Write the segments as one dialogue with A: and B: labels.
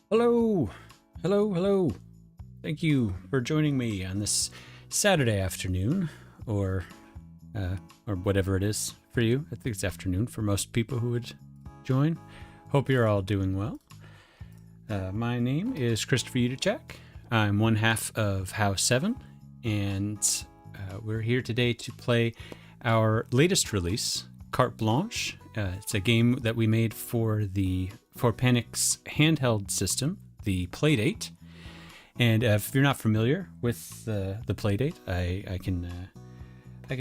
A: Hello, hello. Thank you for joining me on this Saturday afternoon, or whatever it is for you. I think it's afternoon for most people who would join. Hope you're all doing well. My name is Christopher Udacek. I'm one half of House 7, and we're here today to play our latest release, Carte Blanche. It's a game that we made for Panic's handheld system, the Playdate. And if you're not familiar with the Playdate, I can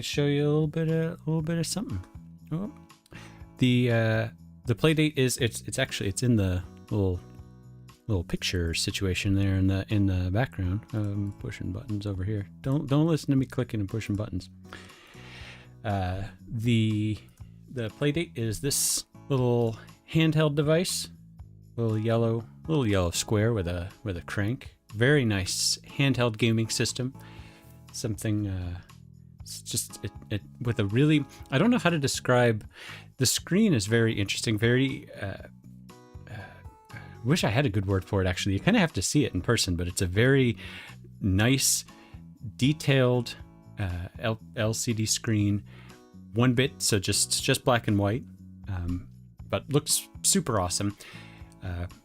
A: show you a little bit of something. Oh. The Playdate is it's in the little picture situation there in the background. I'm pushing buttons over here. Don't listen to me clicking and pushing buttons. The Playdate is this little handheld device, little yellow square with a crank. Very nice handheld gaming system. Something it's just it with a really, I don't know how to describe. The screen is very interesting. Very wish I had a good word for it. Actually, you kind of have to see it in person, but it's a very nice, detailed LCD screen. 1-bit, so just black and white, but looks super awesome.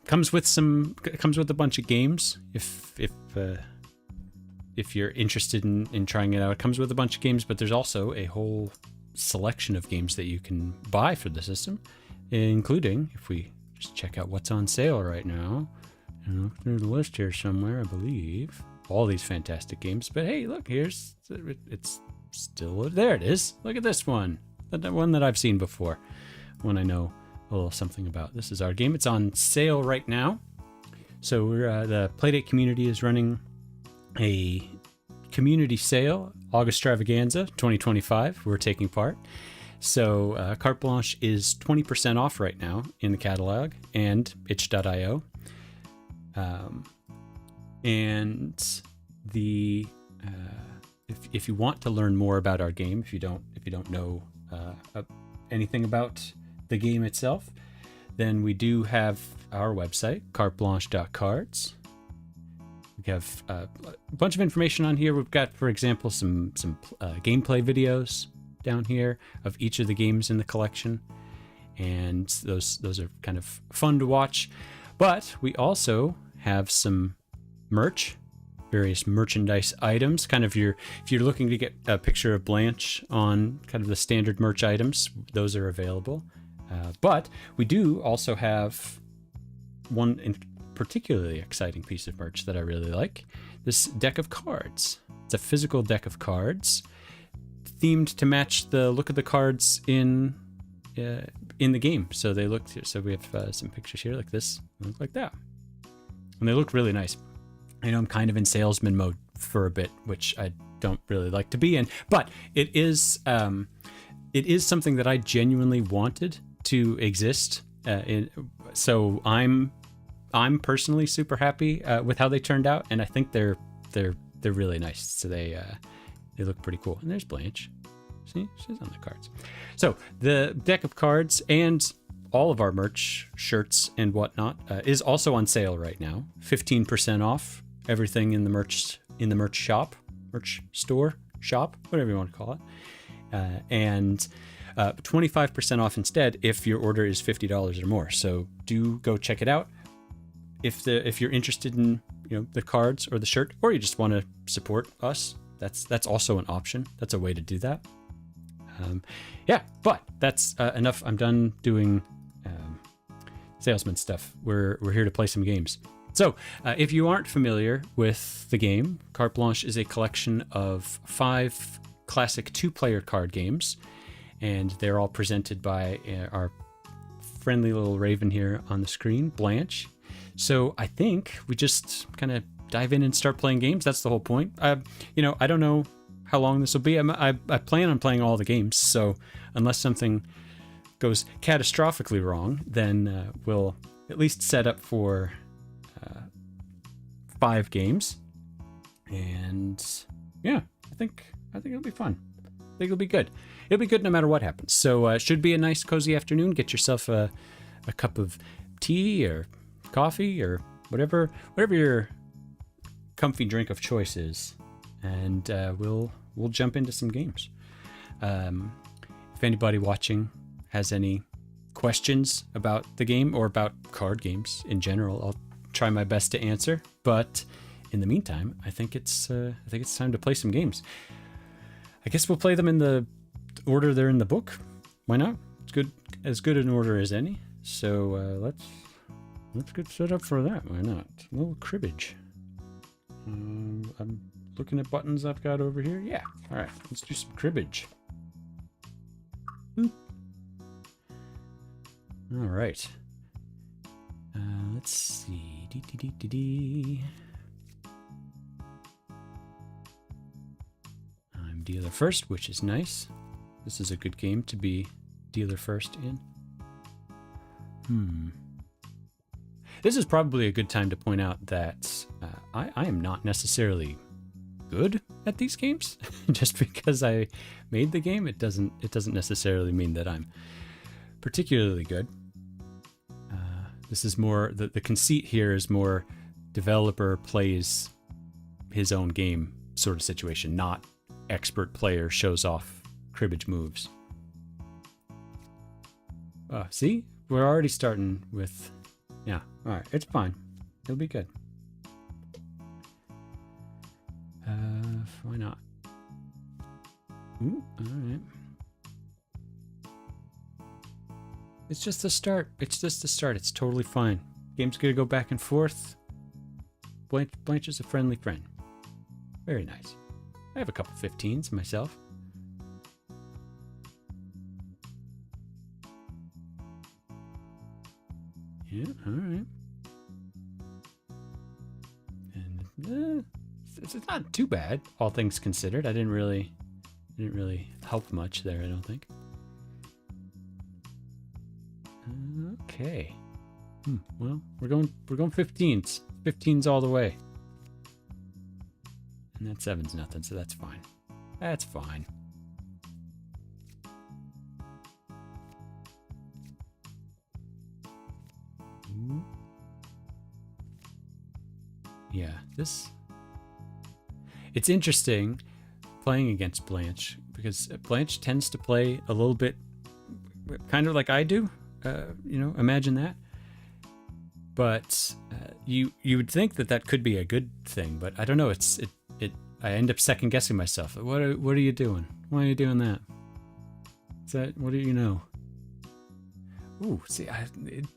A: Comes with a bunch of games. If you're interested in trying it out, it comes with a bunch of games. But there's also a whole selection of games that you can buy for the system, including, if we just check out what's on sale right now, and look through the list here somewhere, I believe all these fantastic games. But hey, look, it's still there. It is. Look at this one, the one that I've seen before, one I know a little something about. This is our game. It's on sale right now. So we're the Playdate community is running a community sale, August Stravaganza 2025. We're taking part. So Carte Blanche is 20% off right now in the catalog and itch.io. And the if you want to learn more about our game, if you don't know anything about the game itself, then we do have our website, carteblanche.cards. We have a bunch of information on here. We've got, for example, some gameplay videos down here of each of the games in the collection, and those are kind of fun to watch. But we also have some merch, various merchandise items. Kind of if you're looking to get a picture of Blanche on kind of the standard merch items, those are available. But we do also have one particularly exciting piece of merch that I really like. This deck of cards. It's a physical deck of cards, themed to match the look of the cards in the game. So they look. So we have some pictures here like this, look like that, and they look really nice. I know I'm kind of in salesman mode for a bit, which I don't really like to be in, but it is something that I genuinely wanted to exist. So I'm personally super happy with how they turned out, and I think they're really nice. So they look pretty cool. And there's Blanche. See, she's on the cards. So the deck of cards and all of our merch, shirts and whatnot, is also on sale right now. 15% off everything in the merch shop, merch store shop, whatever you want to call it, and 25% off instead if your order is $50 or more. So do go check it out. If you're interested in the cards or the shirt, or you just want to support us, that's also an option. That's a way to do that. But that's enough. I'm done doing salesman stuff. We're here to play some games. So if you aren't familiar with the game, Carte Blanche is a collection of 5 classic 2-player card games, and they're all presented by our friendly little raven here on the screen, Blanche. So I think we just kind of dive in and start playing games. That's the whole point. I don't know how long this will be. I plan on playing all the games, so unless something goes catastrophically wrong, then we'll at least set up for 5 games. And yeah, I think it'll be fun. I think it'll be good. It'll be good no matter what happens. So it should be a nice cozy afternoon. Get yourself a cup of tea or coffee or whatever your comfy drink of choice is, and we'll jump into some games. If anybody watching has any questions about the game or about card games in general, I'll try my best to answer. But in the meantime, I think it's time to play some games. I guess we'll play them in the order they're in the book. Why not? It's as good an order as any. So let's get set up for that. Why not? A little cribbage. I'm looking at buttons I've got over here. Yeah. All right. Let's do some cribbage. All right. Let's see. I'm dealer first, which is nice. This is a good game to be dealer first in. This is probably a good time to point out that I am not necessarily good at these games. Just because I made the game, it doesn't necessarily mean that I'm particularly good. This is more the conceit here is more developer plays his own game sort of situation, not expert player shows off cribbage moves. See, we're already starting with, yeah. All right, it's fine. It'll be good. Why not? Ooh, all right. It's just the start. It's totally fine. Game's gonna go back and forth. Blanche is a friendly friend. Very nice. I have a couple 15s myself. Yeah, all right. And it's not too bad, all things considered. I didn't really help much there, I don't think. Okay. Well, we're going 15s. 15s all the way. And that 7's nothing, so that's fine. That's fine. Ooh. Yeah, it's interesting playing against Blanche, because Blanche tends to play a little bit kind of like I do. Imagine that. But you would think that could be a good thing, but I don't know. I end up second guessing myself. What are you doing? Why are you doing that? Is that, what do you know? Ooh, see,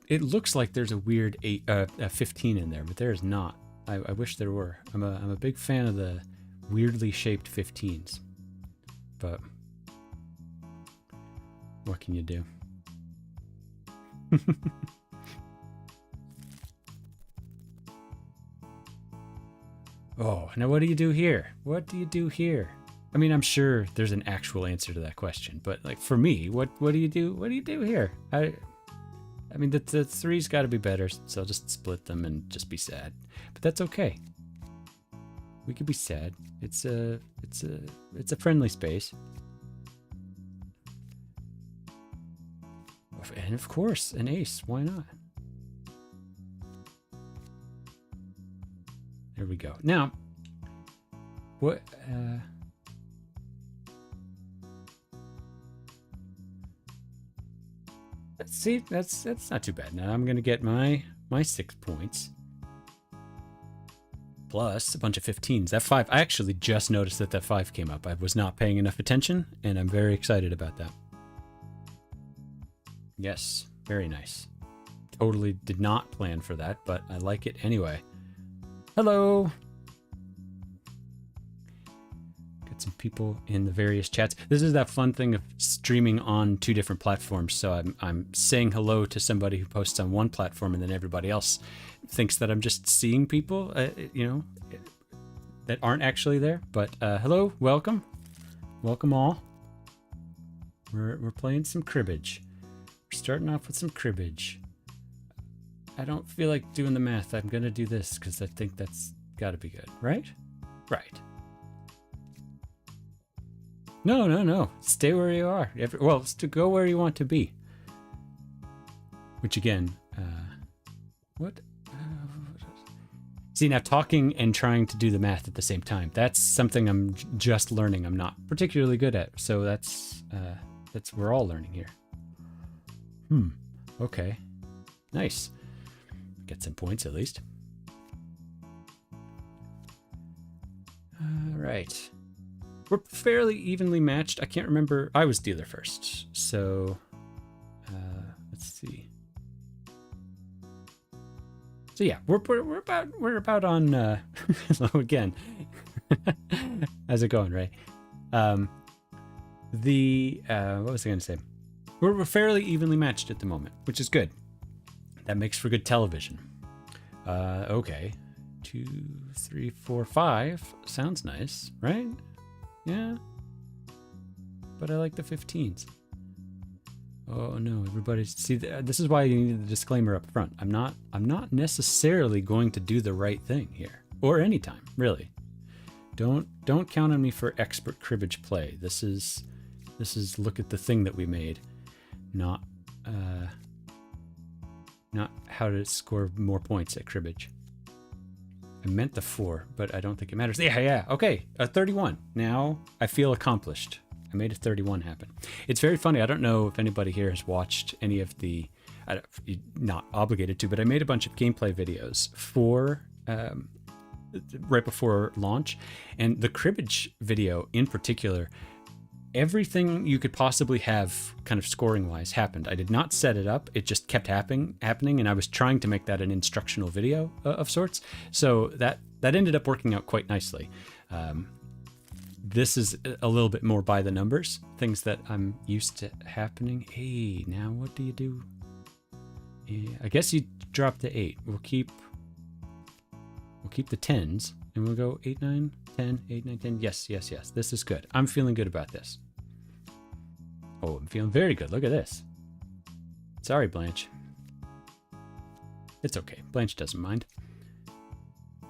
A: it looks like there's a weird 15 in there, but there is not. I wish there were. I'm a big fan of the weirdly shaped 15s, but what can you do? Oh, now what do you do here? What do you do here? I mean, I'm sure there's an actual answer to that question, but like for me, what do you do? What do you do here? I mean, the 3's got to be better, so I'll just split them and just be sad. But that's okay. We could be sad. It's a friendly space. And of course, an ace. Why not? There we go. Now, what? Let's see. That's not too bad. Now I'm gonna get my 6 points plus a bunch of 15s. That 5. I actually just noticed that 5 came up. I was not paying enough attention, and I'm very excited about that. Yes, very nice. Totally did not plan for that, but I like it anyway. Hello! Got some people in the various chats. This is that fun thing of streaming on 2 different platforms, so I'm saying hello to somebody who posts on one platform, and then everybody else thinks that I'm just seeing people, that aren't actually there. But hello, welcome. Welcome all. We're playing some cribbage. We're starting off with some cribbage. I don't feel like doing the math. I'm gonna do this because I think that's gotta be good, right? Right. No. Stay where you are. To go where you want to be. Which again, what? See, now talking and trying to do the math at the same time, that's something I'm just learning. I'm not particularly good at. So that's we're all learning here. Okay. Nice. Get some points at least. All right. We're fairly evenly matched. I can't remember. I was dealer first. So let's see. So yeah, we're about on again. How's it going, Ray? What was I going to say? We're fairly evenly matched at the moment, which is good. That makes for good television. Okay, 2, 3, 4, 5 sounds nice, right? Yeah, but I like the 15s. Oh no, everybody, see, this is why you need the disclaimer up front. I'm not necessarily going to do the right thing here, or anytime, really. Don't count on me for expert cribbage play. This is look at the thing that we made, not how to score more points at cribbage. I meant the 4, but I don't think it matters. Yeah, okay, a 31. Now I feel accomplished. I made a 31 happen. It's very funny. I don't know if anybody here has watched any of the, not obligated to, but I made a bunch of gameplay videos for right before launch, and the cribbage video in particular, everything you could possibly have kind of scoring wise happened. I did not set it up. It just kept happening, and I was trying to make that an instructional video of sorts. So that ended up working out quite nicely. This is a little bit more by the numbers, things that I'm used to happening. Hey, now what do you do? Yeah, I guess you drop the 8. We'll keep the 10s, and we'll go 8, 9, 10, 8, 9, 10. Yes. This is good. I'm feeling good about this. Oh, I'm feeling very good. Look at this. Sorry, Blanche. It's okay. Blanche doesn't mind. I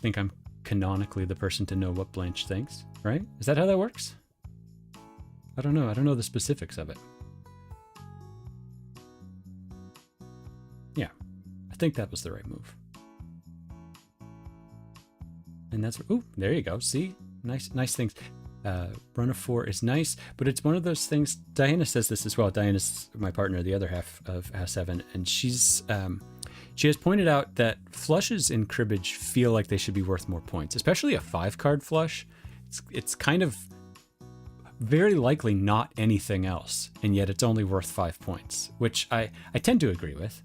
A: think I'm canonically the person to know what Blanche thinks, right? Is that how that works? I don't know. I don't know the specifics of it. Yeah, I think that was the right move. And that's, ooh, there you go. See, nice things. Run of 4 is nice, but it's one of those things. Diana says this as well. Diana's my partner, the other half of House 7, and she has pointed out that flushes in cribbage feel like they should be worth more points, especially a 5-card flush. It's kind of very likely not anything else, and yet it's only worth 5 points, which I tend to agree with.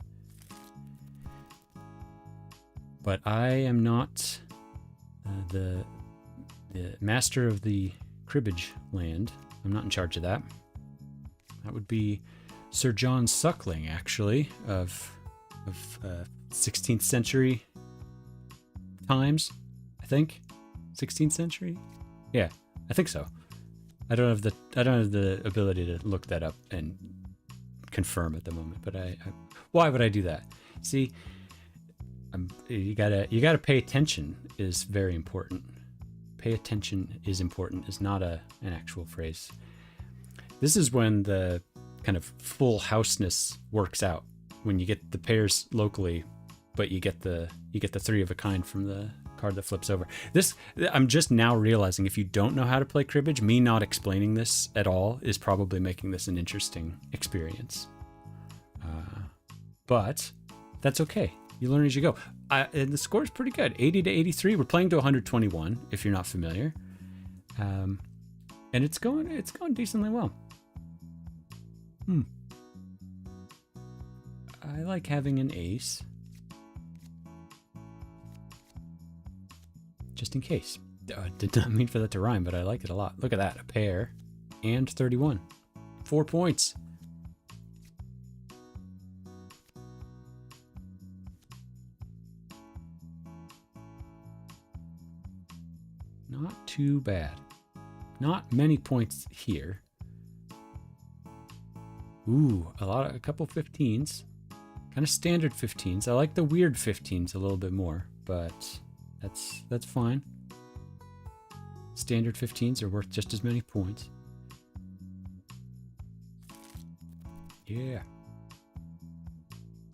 A: But I am not the master of the cribbage land. I'm not in charge of that. That would be Sir John Suckling, actually, of 16th century times, I think. 16th century? Yeah, I think so. I don't have the ability to look that up and confirm at the moment, but I why would I do that? See, you gotta pay attention is very important. Pay attention is important is not an actual phrase. This is when the kind of full houseness works out, when you get the pairs locally, but you get the 3 of a kind from the card that flips over. This, I'm just now realizing, if you don't know how to play cribbage, me not explaining this at all is probably making this an interesting experience. But that's okay. You learn as you go. And the score is pretty good. 80 to 83. We're playing to 121, if you're not familiar. And it's going decently well. I like having an ace. Just in case. Did not mean for that to rhyme, but I like it a lot. Look at that. A pair and 31. 4 points. Not too bad. Not many points here. Ooh, a couple 15s. Kind of standard 15s. I like the weird 15s a little bit more, but that's fine. Standard 15s are worth just as many points. Yeah.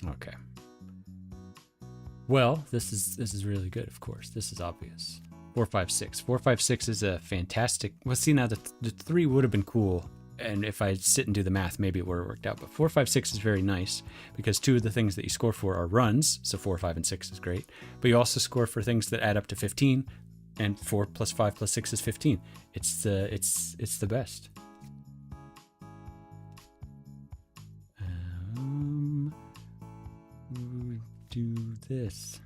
A: Okay. Well, this is really good, of course. This is obvious. 4, 5, 6. 4, 5, 6 is a fantastic... Well, see, now the 3 would have been cool, and if I sit and do the math, maybe it would have worked out. But 4, 5, 6 is very nice, because 2 of the things that you score for are runs, so 4, 5, and 6 is great. But you also score for things that add up to 15, and 4 plus 5 plus 6 is 15. It's the best. Do this.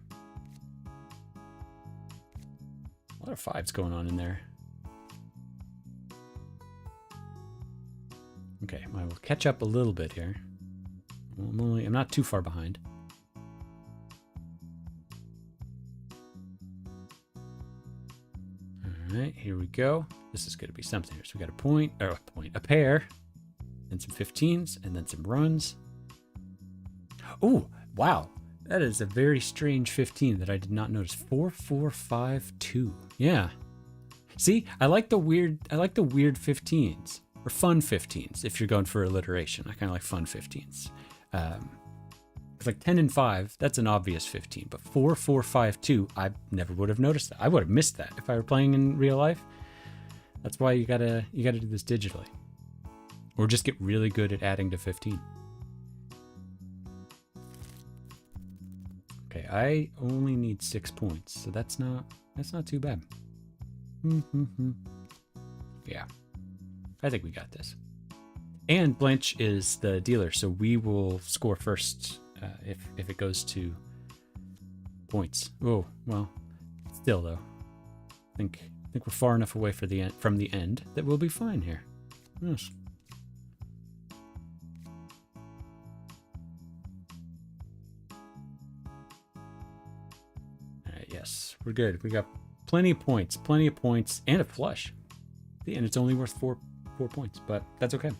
A: A lot of 5s going on in there. Okay, I will catch up a little bit here. I'm not too far behind. All right, here we go. This is going to be something here. So we got a pair, then some 15s, and then some runs. Oh, wow. That is a very strange 15 that I did not notice. 4, 4, 5, 2. Yeah. See, I like the weird 15s, or fun 15s if you're going for alliteration. I kind of like fun 15s. It's like 10 and 5, that's an obvious 15, but 4, 4, 5, 2, I never would have noticed that. I would have missed that if I were playing in real life. That's why you gotta do this digitally. Or just get really good at adding to 15. Okay, I only need 6 points, so that's not too bad. Yeah, I think we got this. And Blanche is the dealer, so we will score first if it goes to points. Oh, well, still though, I think we're far enough away from the end that we'll be fine here. Yes. Yes, we're good. We got plenty of points, and a flush. And it's only worth 4 points, but that's okay.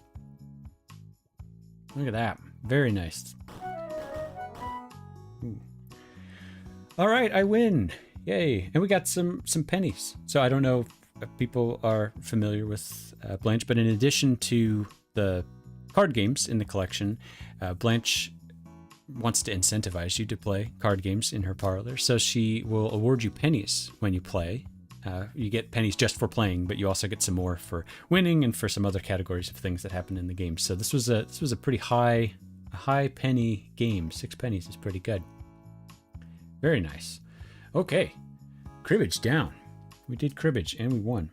A: Look at that. Very nice. Ooh. All right, I win. Yay. And we got some pennies. So I don't know if people are familiar with Blanche, but in addition to the card games in the collection, Blanche wants to incentivize you to play card games in her parlor, so she will award you pennies when you play. You get pennies just for playing, but you also get some more for winning and for some other categories of things that happen in the game. So this was a pretty high penny game. 6 pennies is pretty good. Very nice. Okay, cribbage down. We did cribbage and we won,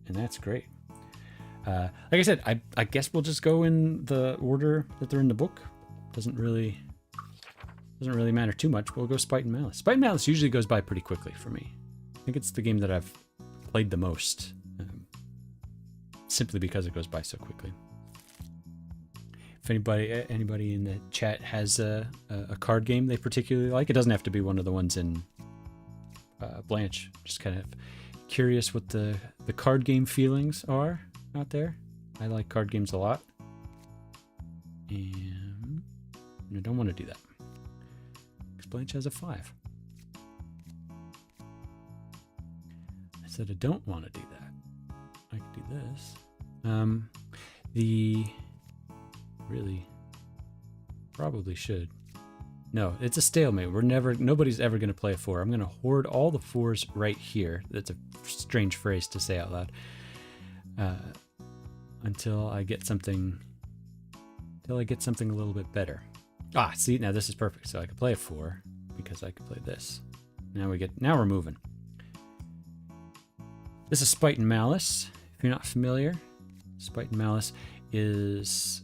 A: and that's great. Like I said, I guess we'll just go in the order that they're in the book. Doesn't really matter too much. We'll go Spite and Malice. Spite and Malice usually goes by pretty quickly for me. I think it's the game that I've played the most, simply because it goes by so quickly. If anybody in the chat has a card game they particularly like, it doesn't have to be one of the ones in Blanche. Just kind of curious what the card game feelings are out there. I like card games a lot, and I don't want to do that. Blanche has a 5. I said I don't want to do that. I could do this. Really probably should. No, it's a stalemate. Nobody's ever going to play a 4. I'm going to hoard all the 4s right here. That's a strange phrase to say out loud. Until I get something a little bit better. Ah, see, now this is perfect. So I can play a 4 because I can play this. Now we're moving. This is Spite and Malice. If you're not familiar, Spite and Malice is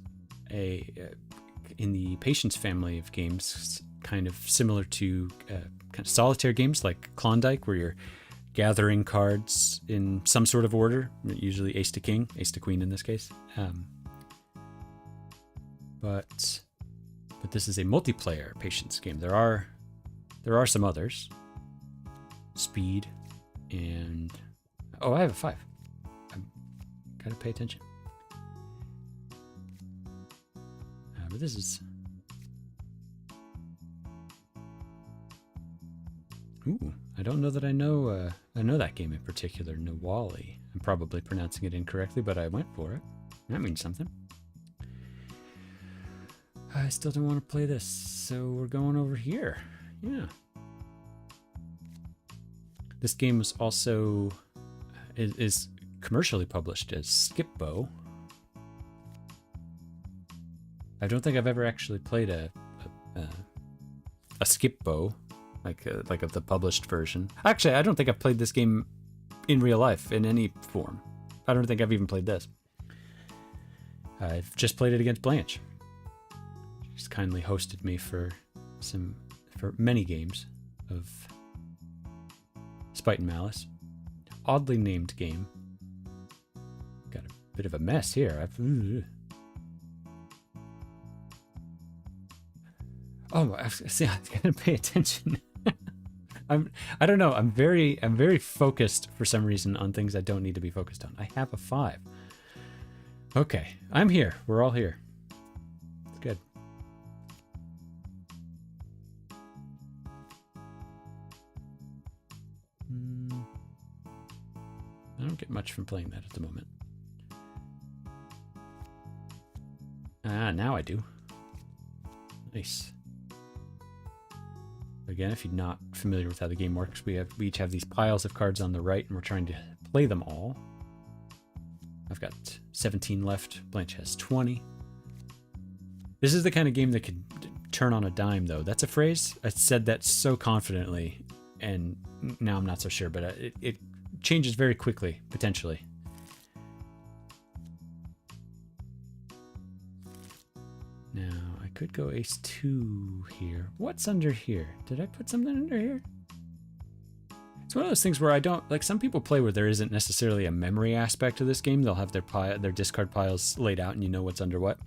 A: in the Patience family of games, kind of similar to kind of solitaire games like Klondike, where you're gathering cards in some sort of order, usually ace to king, ace to queen in this case. But this is a multiplayer Patience game. There are some others. Speed and... Oh, I have a 5. I gotta pay attention. But this is... Ooh, I don't know that I know that game in particular, Nawali. I'm probably pronouncing it incorrectly, but I went for it. That means something. I still don't want to play this, so we're going over here. Yeah. This game was also is commercially published as Skip-Bo. I don't think I've ever actually played a Skip-Bo, like of the published version. Actually, I don't think I've played this game in real life in any form. I don't think I've even played this. I've just played it against Blanche. She's kindly hosted me for many games of Spite and Malice. Oddly named game. Got a bit of a mess here. See, I gotta pay attention. I don't know. I'm very focused for some reason on things I don't need to be focused on. I have a 5. Okay, I'm here. We're all here. It's good. I don't get much from playing that at the moment. Now I do. Nice. Again, if you're not familiar with how the game works, we each have these piles of cards on the right, and we're trying to play them all. I've got 17 left. Blanche has 20. This is the kind of game that could turn on a dime, though. That's a phrase. I said that so confidently, and now I'm not so sure, but it changes very quickly, potentially. Now, I could go ace 2 here. What's under here? Did I put something under here? It's one of those things where I don't, like, some people play where there isn't necessarily a memory aspect to this game. They'll have their discard piles laid out and you know what's under what.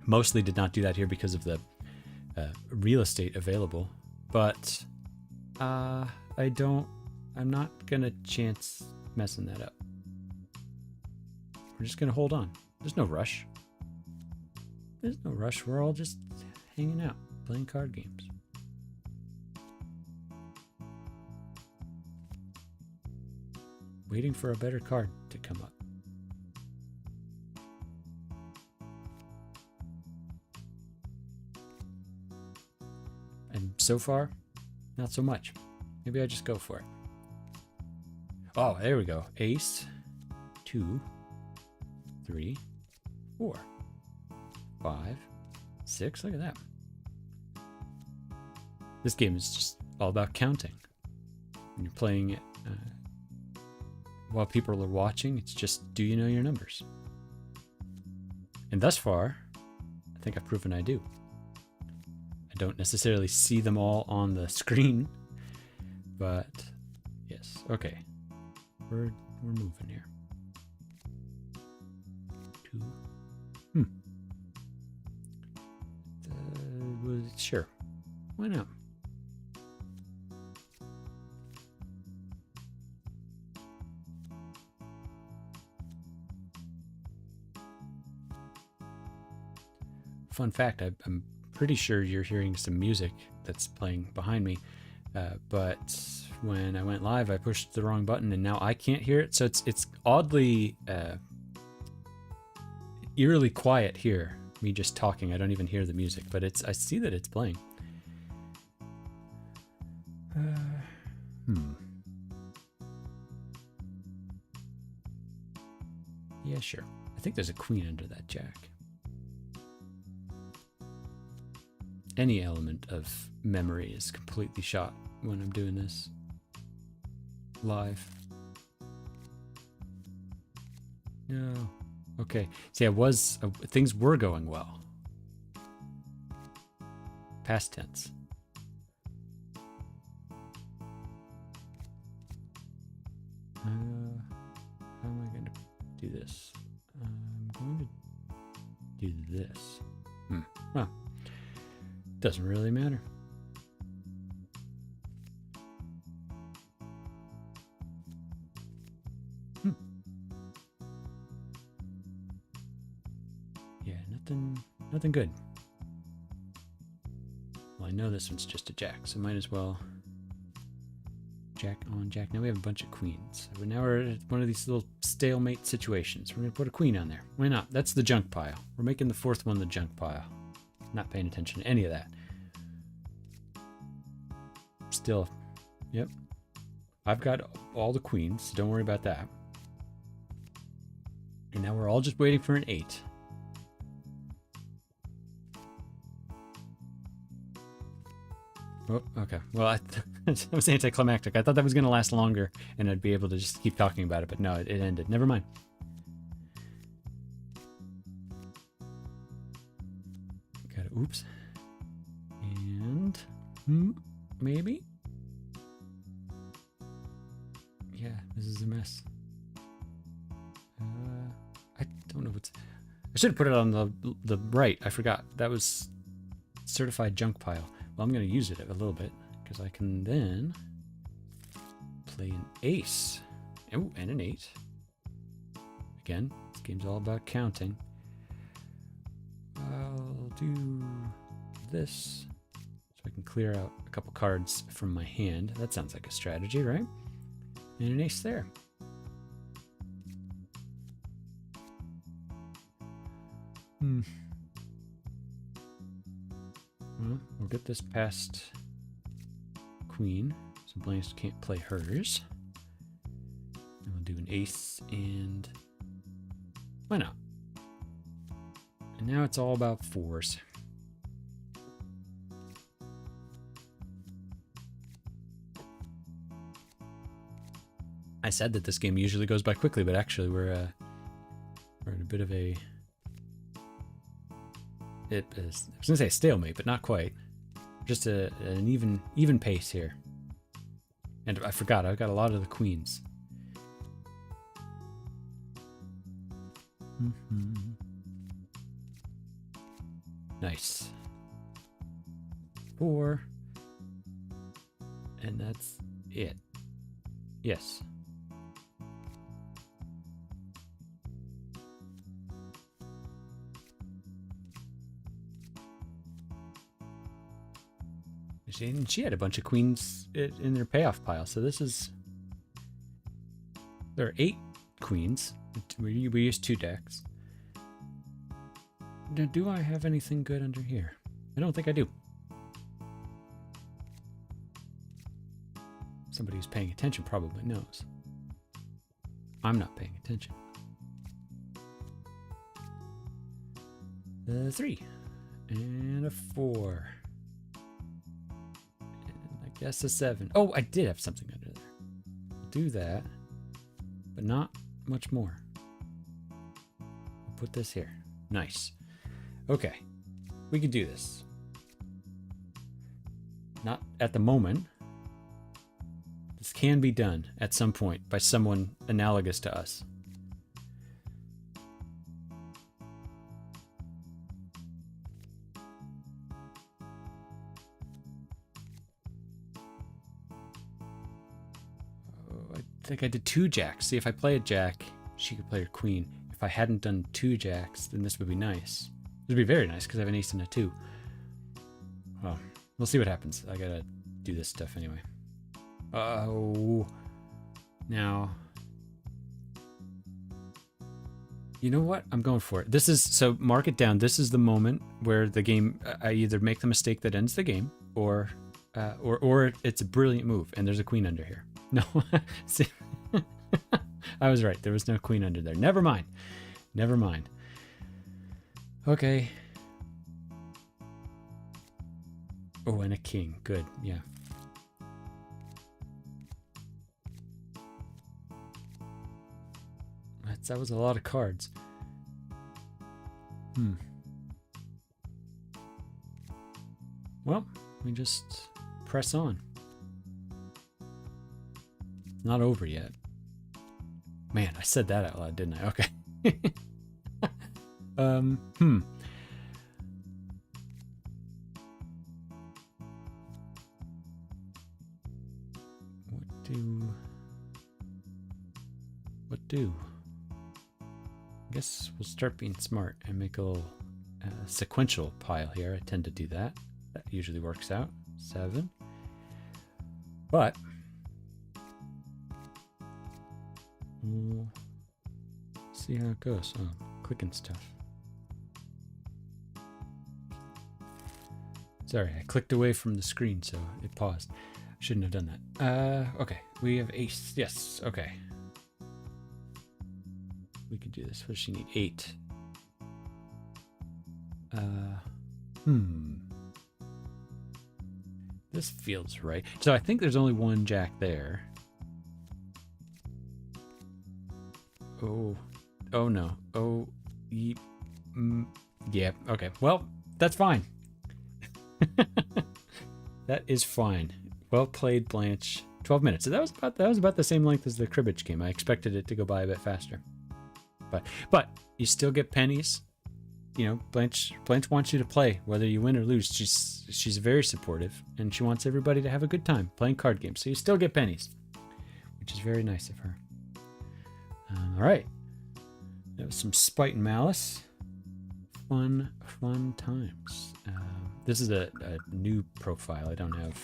A: Mostly did not do that here because of the real estate available. But I'm not gonna chance messing that up. We're just gonna hold on. There's no rush. There's no rush. We're all just hanging out, playing card games. Waiting for a better card to come up. And so far, not so much. Maybe I just go for it. Oh, there we go. Ace, 2, 3, 4, 5, 6. Look at that. This game is just all about counting. When you're playing it while people are watching, it's just, do you know your numbers? And thus far, I think I've proven I do. I don't necessarily see them all on the screen, but yes. Okay, we're moving here. 2. Sure. Why not? Fun fact, I'm pretty sure you're hearing some music that's playing behind me, but when I went live, I pushed the wrong button and now I can't hear it. So it's oddly, eerily quiet here. Me just talking, I don't even hear the music, but I see that it's playing. Yeah, sure. I think there's a queen under that jack. Any element of memory is completely shot when I'm doing this live. No. Okay. See, things were going well. Past tense. How am I going to do this? I'm going to do this. Well, doesn't really matter. Yeah, nothing good. Well, I know this one's just a jack, so might as well jack on jack. Now we have a bunch of queens. So now we're at one of these little stalemate situations. We're gonna put a queen on there. Why not? That's the junk pile. We're making the fourth one the junk pile. Not paying attention to any of that. Still, yep. I've got all the queens, so don't worry about that. And now we're all just waiting for an 8. Oh, okay. Well, it was anticlimactic. I thought that was going to last longer and I'd be able to just keep talking about it, but no, it ended. Never mind. Got it. Oops. And maybe? Yeah, this is a mess. I don't know what's... I should have put it on the right. I forgot. That was certified junk pile. Well, I'm going to use it a little bit because I can then play an ace. Oh, and an 8. Again, this game's all about counting. I'll do this so I can clear out a couple cards from my hand. That sounds like a strategy, right? And an ace there. Well, we'll get this past queen, so Blanche can't play hers. And we'll do an ace and why not? And now it's all about 4s. I said that this game usually goes by quickly, but actually we're in a bit of a... I was gonna say a stalemate, but not quite. Just an even pace here. And I forgot, I've got a lot of the queens. Nice. 4. And that's it. Yes. And she had a bunch of queens in their payoff pile. So this is... There are 8 queens. We used 2 decks. Now, do I have anything good under here? I don't think I do. Somebody who's paying attention probably knows. I'm not paying attention. 3. And a 4. Guess a 7. Oh, I did have something under there. I'll do that, but not much more. I'll put this here. Nice. Okay, we can do this. Not at the moment. This can be done at some point by someone analogous to us. I think I did 2 jacks. See, if I play a jack, she could play her queen. If I hadn't done 2 jacks, then this would be nice. It would be very nice because I have an ace and a 2. Well, we'll see what happens. I gotta do this stuff anyway. Oh, now, you know what? I'm going for it. This is, so mark it down. This is the moment where the game, I either make the mistake that ends the game, or it's a brilliant move, and there's a queen under here. No, see, I was right. There was no queen under there. Never mind. Never mind. Okay. Oh, and a king. Good. Yeah. That was a lot of cards. Well, we just press on. It's not over yet. Man, I said that out loud, didn't I? Okay. What do? I guess we'll start being smart and make a little sequential pile here. I tend to do that. That usually works out. 7. But we'll see how it goes. Oh, clicking stuff. Sorry, I clicked away from the screen, so it paused. Shouldn't have done that. Okay. We have ace. Yes. Okay. We could do this. What does she need? 8. This feels right. So I think there's only one jack there. Oh. Oh no. Oh. Yeah. Okay. Well, that's fine. That is fine. Well played, Blanche. 12 minutes. So that was about the same length as the cribbage game. I expected it to go by a bit faster. But you still get pennies. You know, Blanche wants you to play, whether you win or lose. She's very supportive, and she wants everybody to have a good time playing card games. So you still get pennies, which is very nice of her. All right, that was some Spite and Malice. Fun times. This is a new profile. I don't have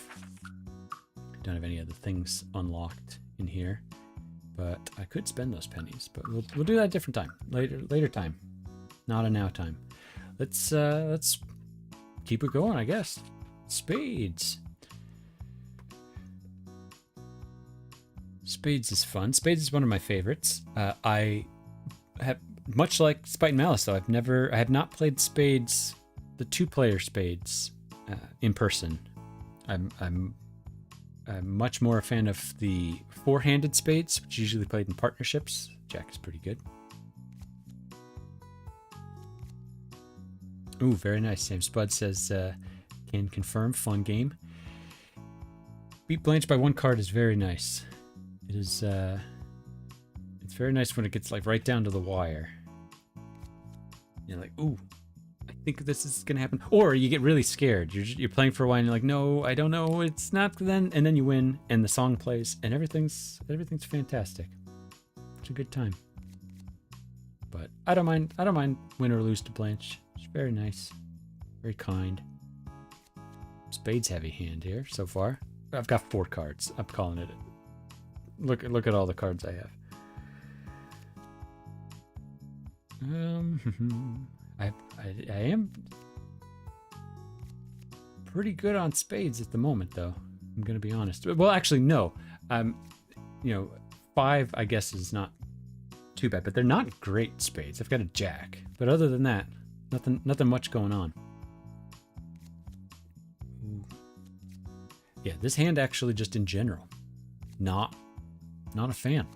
A: any other things unlocked in here, but I could spend those pennies. But we'll do that a different time, later time. Not a now time. Let's keep it going, I guess. Spades. Spades is fun. Spades is one of my favorites. I have, much like Spite and Malice, though, I have not played Spades, the 2-player Spades, in person. I'm much more a fan of the 4-handed Spades, which is usually played in partnerships. Jack is pretty good. Ooh, very nice. Sam Spud says, can confirm, fun game. Beat Blanche by 1 card is very nice. It is, it's very nice when it gets like right down to the wire. You're like, ooh, I think this is gonna happen. Or you get really scared. You're playing for a while and you're like, no, I don't know, it's not then. And then you win and the song plays and everything's fantastic. It's a good time. But I don't mind win or lose to Blanche. She's very nice, very kind. Spades heavy hand here so far. I've got 4 cards. I'm calling it. Look at all the cards I have. I am pretty good on spades at the moment, though. I'm gonna be honest. Well, actually, no. You know, 5 I guess is not too bad, but they're not great spades. I've got a jack, but other than that, nothing much going on. Ooh. Yeah, this hand actually, just in general, not a fan.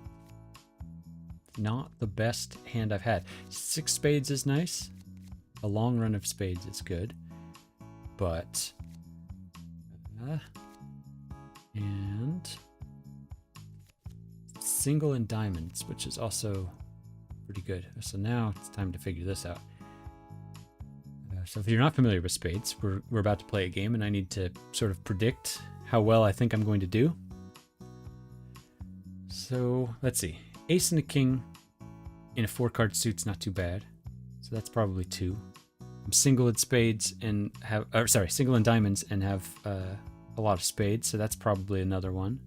A: Not the best hand I've had. 6 spades is nice. A long run of spades is good, but and single and diamonds, which is also pretty good. So now it's time to figure this out. So if you're not familiar with spades, we're about to play a game, and I need to sort of predict how well I think I'm going to do. So let's see. Ace and a king in a 4-card suit's not too bad. So that's probably 2. I'm single in spades and have, single in diamonds and have a lot of spades. So that's probably another one.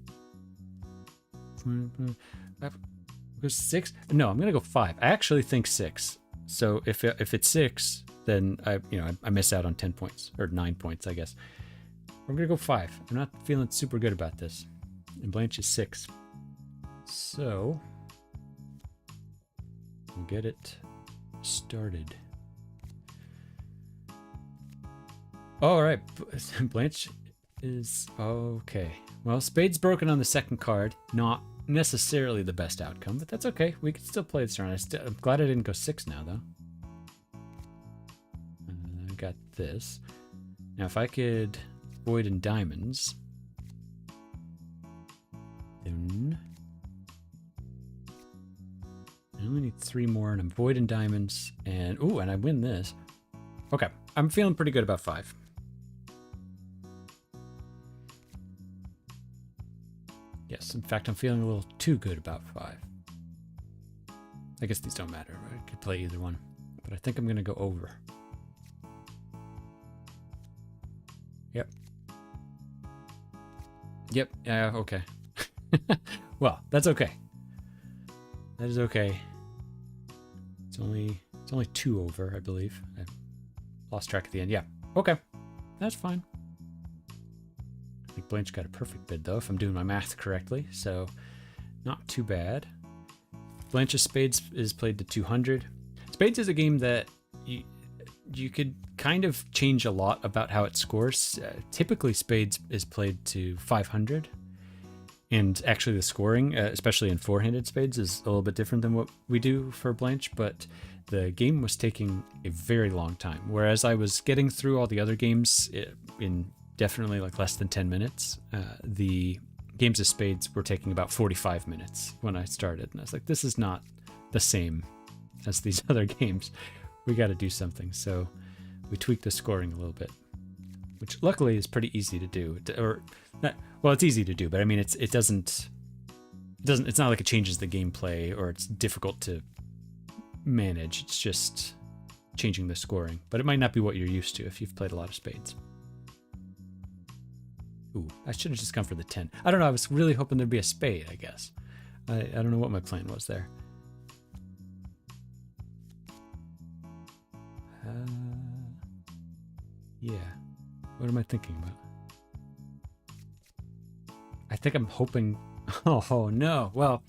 A: Go 6? No, I'm gonna go 5. I actually think 6. So if it's 6, then I miss out on 10 points or 9 points, I guess. I'm gonna go 5. I'm not feeling super good about this. And Blanche is 6. So we'll get it started. All right, Blanche is okay. Well, spades broken on the 2nd card. Not necessarily the best outcome, but that's okay. We can still play this round. I'm glad I didn't go 6 now, though. I got this. Now, if I could void in diamonds, then I only need 3 more, and I'm void in diamonds, and ooh, and I win this. Okay, I'm feeling pretty good about 5. Yes, in fact, I'm feeling a little too good about 5. I guess these don't matter, right? I could play either one, but I think I'm gonna go over. Yep, yeah, okay. Well, that's okay. That is okay. It's only 2 over, I believe. I lost track at the end. Yeah, okay. That's fine. I think Blanche got a perfect bid though, if I'm doing my math correctly. So not too bad. Blanche's spades is played to 200. Spades is a game that you could kind of change a lot about how it scores. Typically, spades is played to 500. And actually the scoring, especially in four-handed spades, is a little bit different than what we do for Blanche, but the game was taking a very long time. Whereas I was getting through all the other games in definitely like less than 10 minutes, the games of spades were taking about 45 minutes when I started. And I was like, this is not the same as these other games. We got to do something. So we tweaked the scoring a little bit, which luckily is pretty easy to do. Or not, well, it's easy to do, but I mean, it's not like it changes the gameplay or it's difficult to manage. It's just changing the scoring, but it might not be what you're used to if you've played a lot of spades. Ooh, I should have just gone for the 10. I don't know. I was really hoping there'd be a spade, I guess. I don't know what my plan was there. Yeah. What am I thinking about? I think I'm hoping... Oh, no. Well,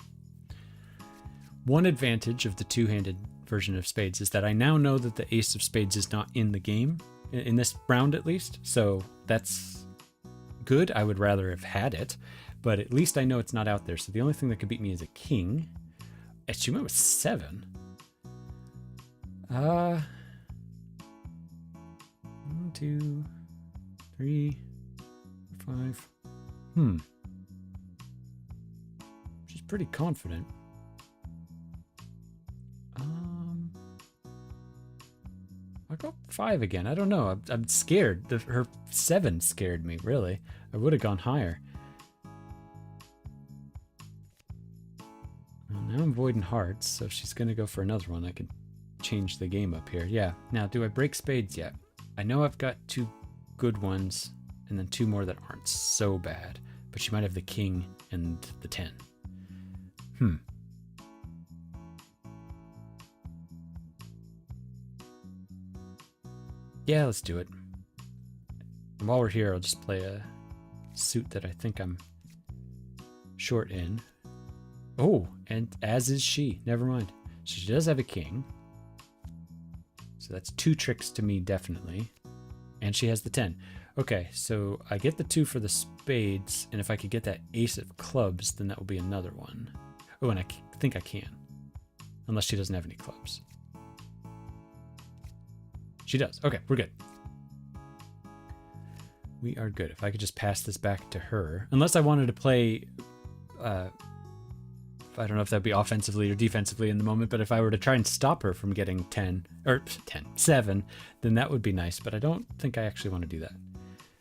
A: one advantage of the two-handed version of spades is that I now know that the ace of spades is not in the game, in this round at least. So that's good. I would rather have had it, but at least I know it's not out there. So the only thing that could beat me is a king. She went with 7. 1, 2, 3, 5. She's pretty confident. I'll go 5 again. I don't know. I'm scared. Her 7 scared me, really. I would have gone higher. Well, now I'm voiding hearts, so if she's going to go for another one, I can change the game up here. Yeah. Now, do I break spades yet? I know I've got 2 good ones, and then 2 more that aren't so bad. But she might have the king and the 10. Yeah, let's do it. And while we're here, I'll just play a suit that I think I'm short in. Oh, and as is she. Never mind. So she does have a king. So that's 2 tricks to me, definitely. And she has the 10. Okay, so I get the 2 for the spades, and if I could get that ace of clubs, then that will be another one. Oh, and I think I can. Unless she doesn't have any clubs. She does. Okay, we're good. We are good. If I could just pass this back to her. Unless I wanted to play... I don't know if that'd be offensively or defensively in the moment, but if I were to try and stop her from getting 7, then that would be nice. But I don't think I actually want to do that.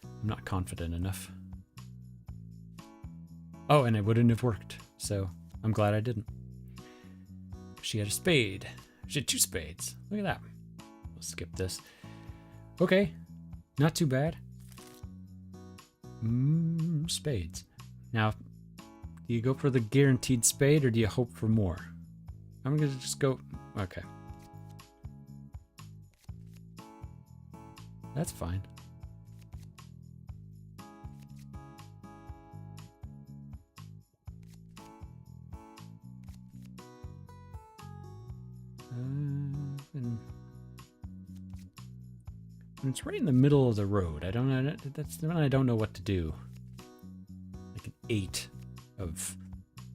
A: I'm not confident enough. Oh, and it wouldn't have worked. So I'm glad I didn't. She had a spade. She had 2 spades. Look at that. We'll skip this. Okay. Not too bad. Spades. Now, do you go for the guaranteed spade or do you hope for more? I'm going to just go... Okay. That's fine. And it's right in the middle of the road. I don't know. That's when I don't know what to do. Like an 8 of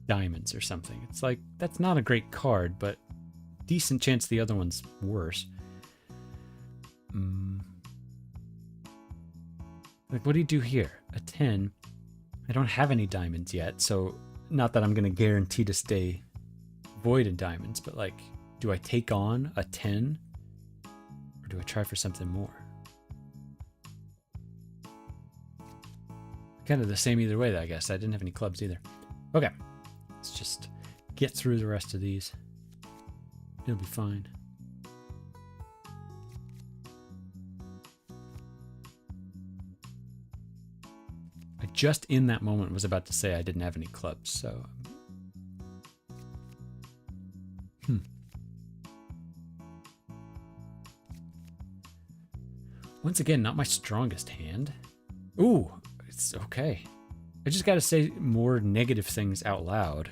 A: diamonds or something. It's like, that's not a great card, but decent chance the other one's worse. Like, what do you do here? A 10. I don't have any diamonds yet, so not that I'm going to guarantee to stay void in diamonds, but like, do I take on a 10? Or do I try for something more? Kind of the same either way, I guess. I didn't have any clubs either. Okay. Let's just get through the rest of these. It'll be fine. I just in that moment was about to say I didn't have any clubs, so... Once again, not my strongest hand. Ooh, It's okay. I just got to say more negative things out loud,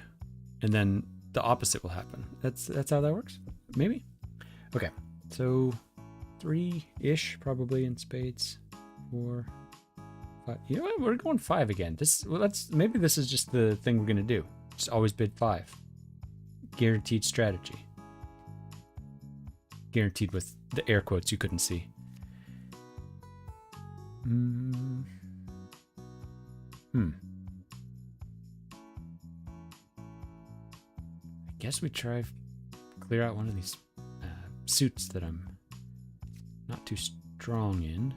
A: and then the opposite will happen. That's how that works. Maybe. Okay. So 3-ish probably in spades. 4, 5. You know what? We're going 5 again. Maybe this is just the thing we're gonna do. Just always bid 5. Guaranteed strategy. Guaranteed with the air quotes you couldn't see. I guess we try clear out one of these suits that I'm not too strong in.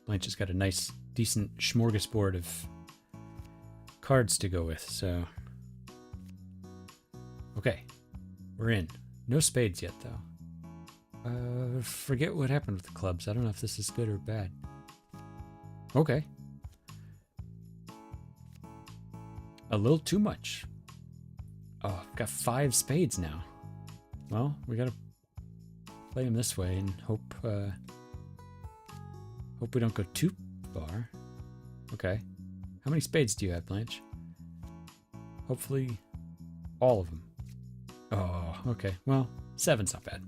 A: Blanche has got a nice, decent smorgasbord of cards to go with, so... Okay, we're in. No spades yet, though. Forget what happened with the clubs. I don't know if this is good or bad. Okay. A little too much. Oh, I've got 5 spades now. Well, we gotta play them this way and hope we don't go too far. Okay. How many spades do you have, Blanche? Hopefully all of them. Oh, okay. Well, 7's not bad.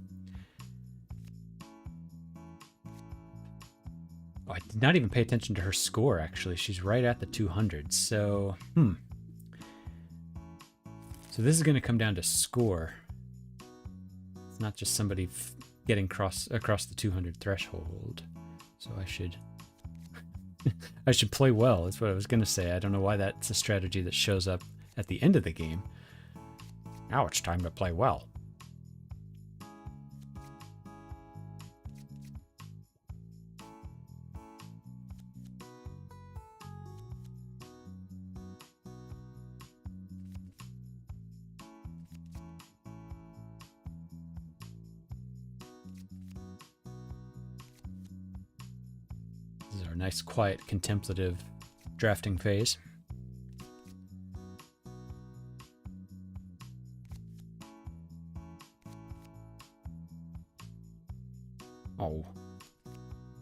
A: Oh, I did not even pay attention to her score, actually. She's right at the 200. So, So this is going to come down to score. It's not just somebody getting across the 200 threshold. So I should play well. That's what I was going to say. I don't know why that's a strategy that shows up at the end of the game. Now it's time to play well. This is our nice, quiet, contemplative drafting phase. Oh,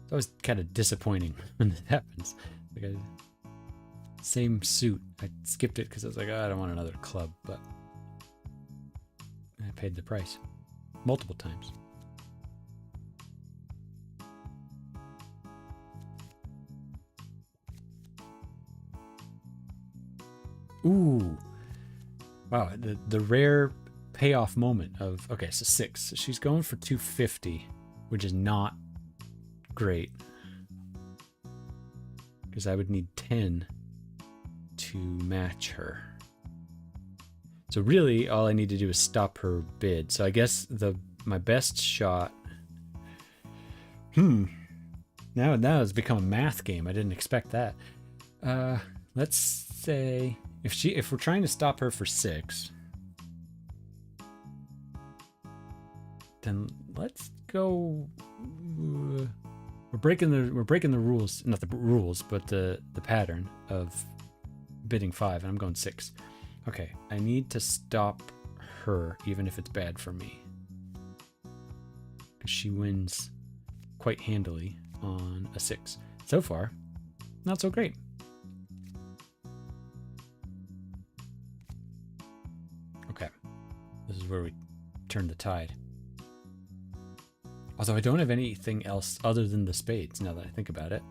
A: it's always kind of disappointing when that happens. Like same suit. I skipped it because I was like, oh, I don't want another club, but I paid the price multiple times. Ooh, wow! The rare payoff moment of okay, so 6. So she's going for 250. Which is not great. Because I would need 10 to match her. So really, all I need to do is stop her bid. So I guess my best shot... Now it's become a math game. I didn't expect that. Let's say... If we're trying to stop her for 6... Then let's go. We're breaking the rules, not the rules, but the pattern of bidding 5, and I'm going 6. Okay, I need to stop her, even if it's bad for me, because she wins quite handily on a 6. So far, not so great. Okay, this is where we turn the tide. Although I don't have anything else other than the spades, now that I think about it.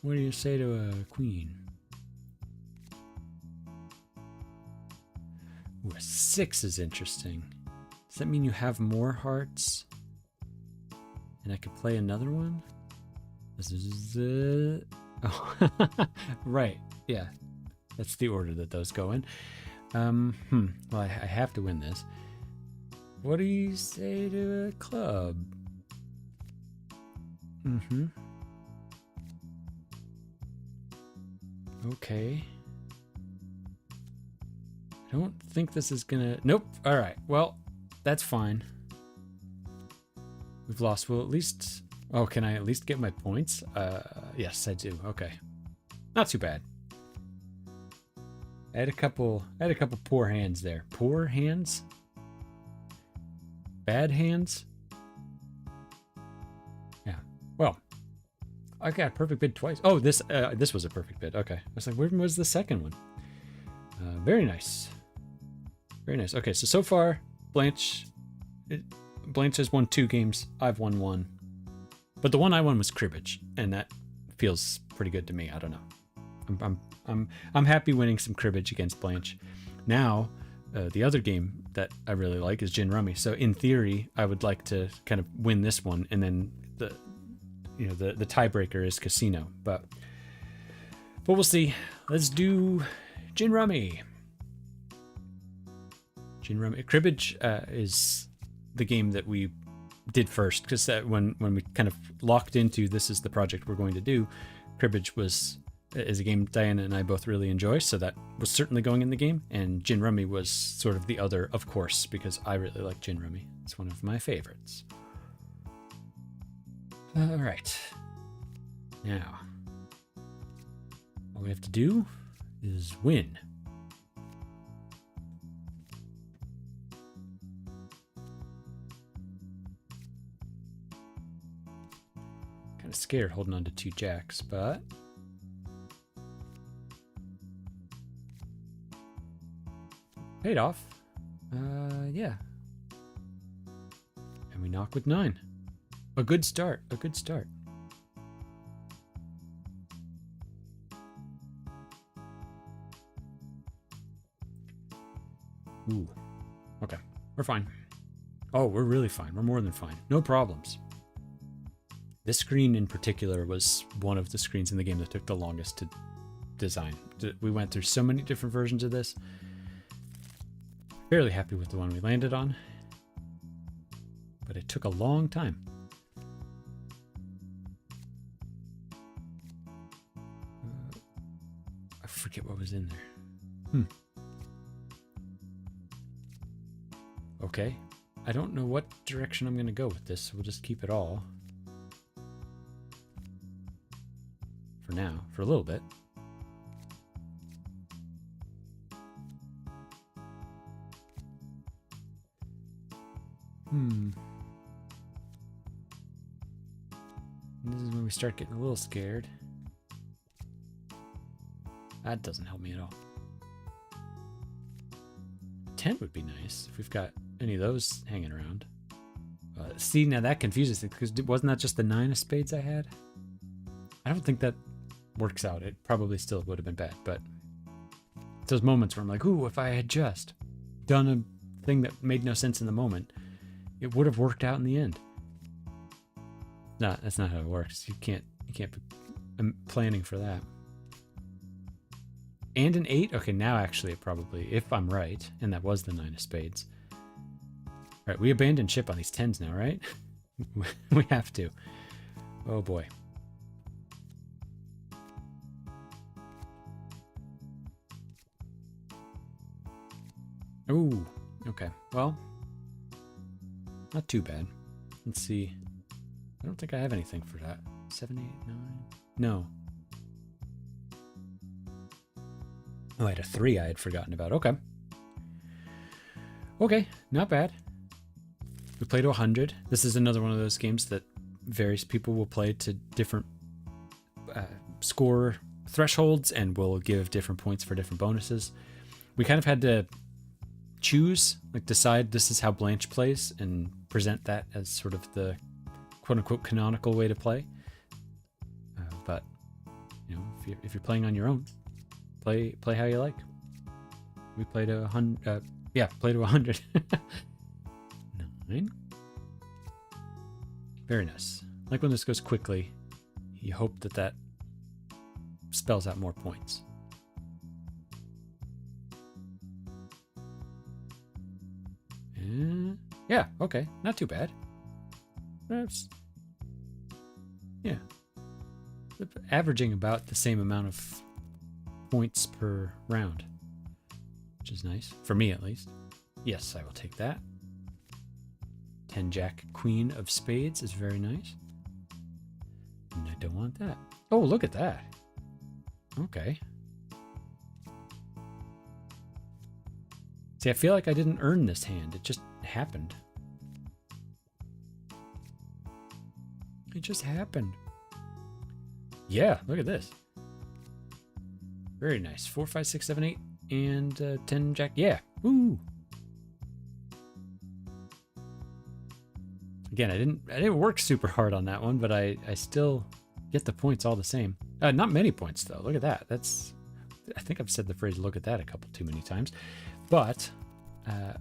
A: What do you say to a queen? Ooh, a 6 is interesting. Does that mean you have more hearts? And I could play another one? This is... Oh, right. Yeah. That's the order that those go in. Well, I have to win this. What do you say to a club? Okay. I don't think this is gonna... Nope. Alright. Well, that's fine. We've lost. Well, at least... Oh, can I at least get my points? Yes, I do. Okay. Not too bad. I had a couple poor hands there. Poor hands? bad hands. Yeah. Well, I got a perfect bid twice. Oh, this was a perfect bid. Okay. I was like, where was the second one? Very nice. Very nice. Okay, so far, Blanche has won 2 games. I've won 1. But the one I won was cribbage, and that feels pretty good to me. I don't know. I'm happy winning some cribbage against Blanche. Now, the other game that I really like is gin rummy. So in theory, I would like to kind of win this one, and then the tiebreaker is casino. But we'll see. Let's do gin rummy. Gin rummy. Cribbage is the game that we did first, because when we kind of locked into this is the project we're going to do, cribbage is a game Diana and I both really enjoy, so that was certainly going in the game, and gin rummy was sort of the other, of course, because I really like gin rummy. It's one of my favorites. All right, now all we have to do is win. Kind of scared holding on to 2 jacks, but paid off. Yeah. And we knock with 9. A good start. A good start. Ooh. Okay. We're fine. Oh, we're really fine. We're more than fine. No problems. This screen in particular was one of the screens in the game that took the longest to design. We went through so many different versions of this. Fairly happy with the one we landed on, but it took a long time. I forget what was in there. Okay. I don't know what direction I'm going to go with this, so we'll just keep it all. For now, for a little bit. This is when we start getting a little scared. That doesn't help me at all. 10 would be nice if we've got any of those hanging around. See, now that confuses it, because wasn't that just the 9 of spades I had? I don't think that works out. It probably still would have been bad, but it's those moments where I'm like, ooh, if I had just done a thing that made no sense in the moment, it would have worked out in the end. No, that's not how it works. You can't be planning for that. And an 8? Okay, now actually it probably, if I'm right, and that was the 9 of spades. All right, we abandoned ship on these 10s now, right? We have to. Oh boy. Ooh, okay. Well, not too bad. Let's see. I don't think I have anything for that. 7, 8, 9. No. Oh, I had a 3 I had forgotten about. Okay. Okay, not bad. We play to 100. This is another one of those games that various people will play to different score thresholds and will give different points for different bonuses. We kind of had to choose, like decide this is how Blanche plays and present that as sort of the quote-unquote canonical way to play. But, you know, if you're playing on your own, play how you like. We play to 100. Play to 100. 9. Very nice. Like when this goes quickly, you hope that spells out more points. Yeah, okay, not too bad. That's, yeah, averaging about the same amount of points per round, which is nice for me at least. Yes, I will take that. 10 Jack Queen of Spades is very nice. And I don't want that. Oh, look at that. Okay. See, I feel like I didn't earn this hand. It just happened. It just happened. Yeah, look at this. Very nice. 4, 5, 6, 7, 8, and 10 jack. Yeah. Woo. Again, I didn't work super hard on that one, but I still get the points all the same. Not many points though. Look at that. I think I've said the phrase "look at that" a couple too many times, but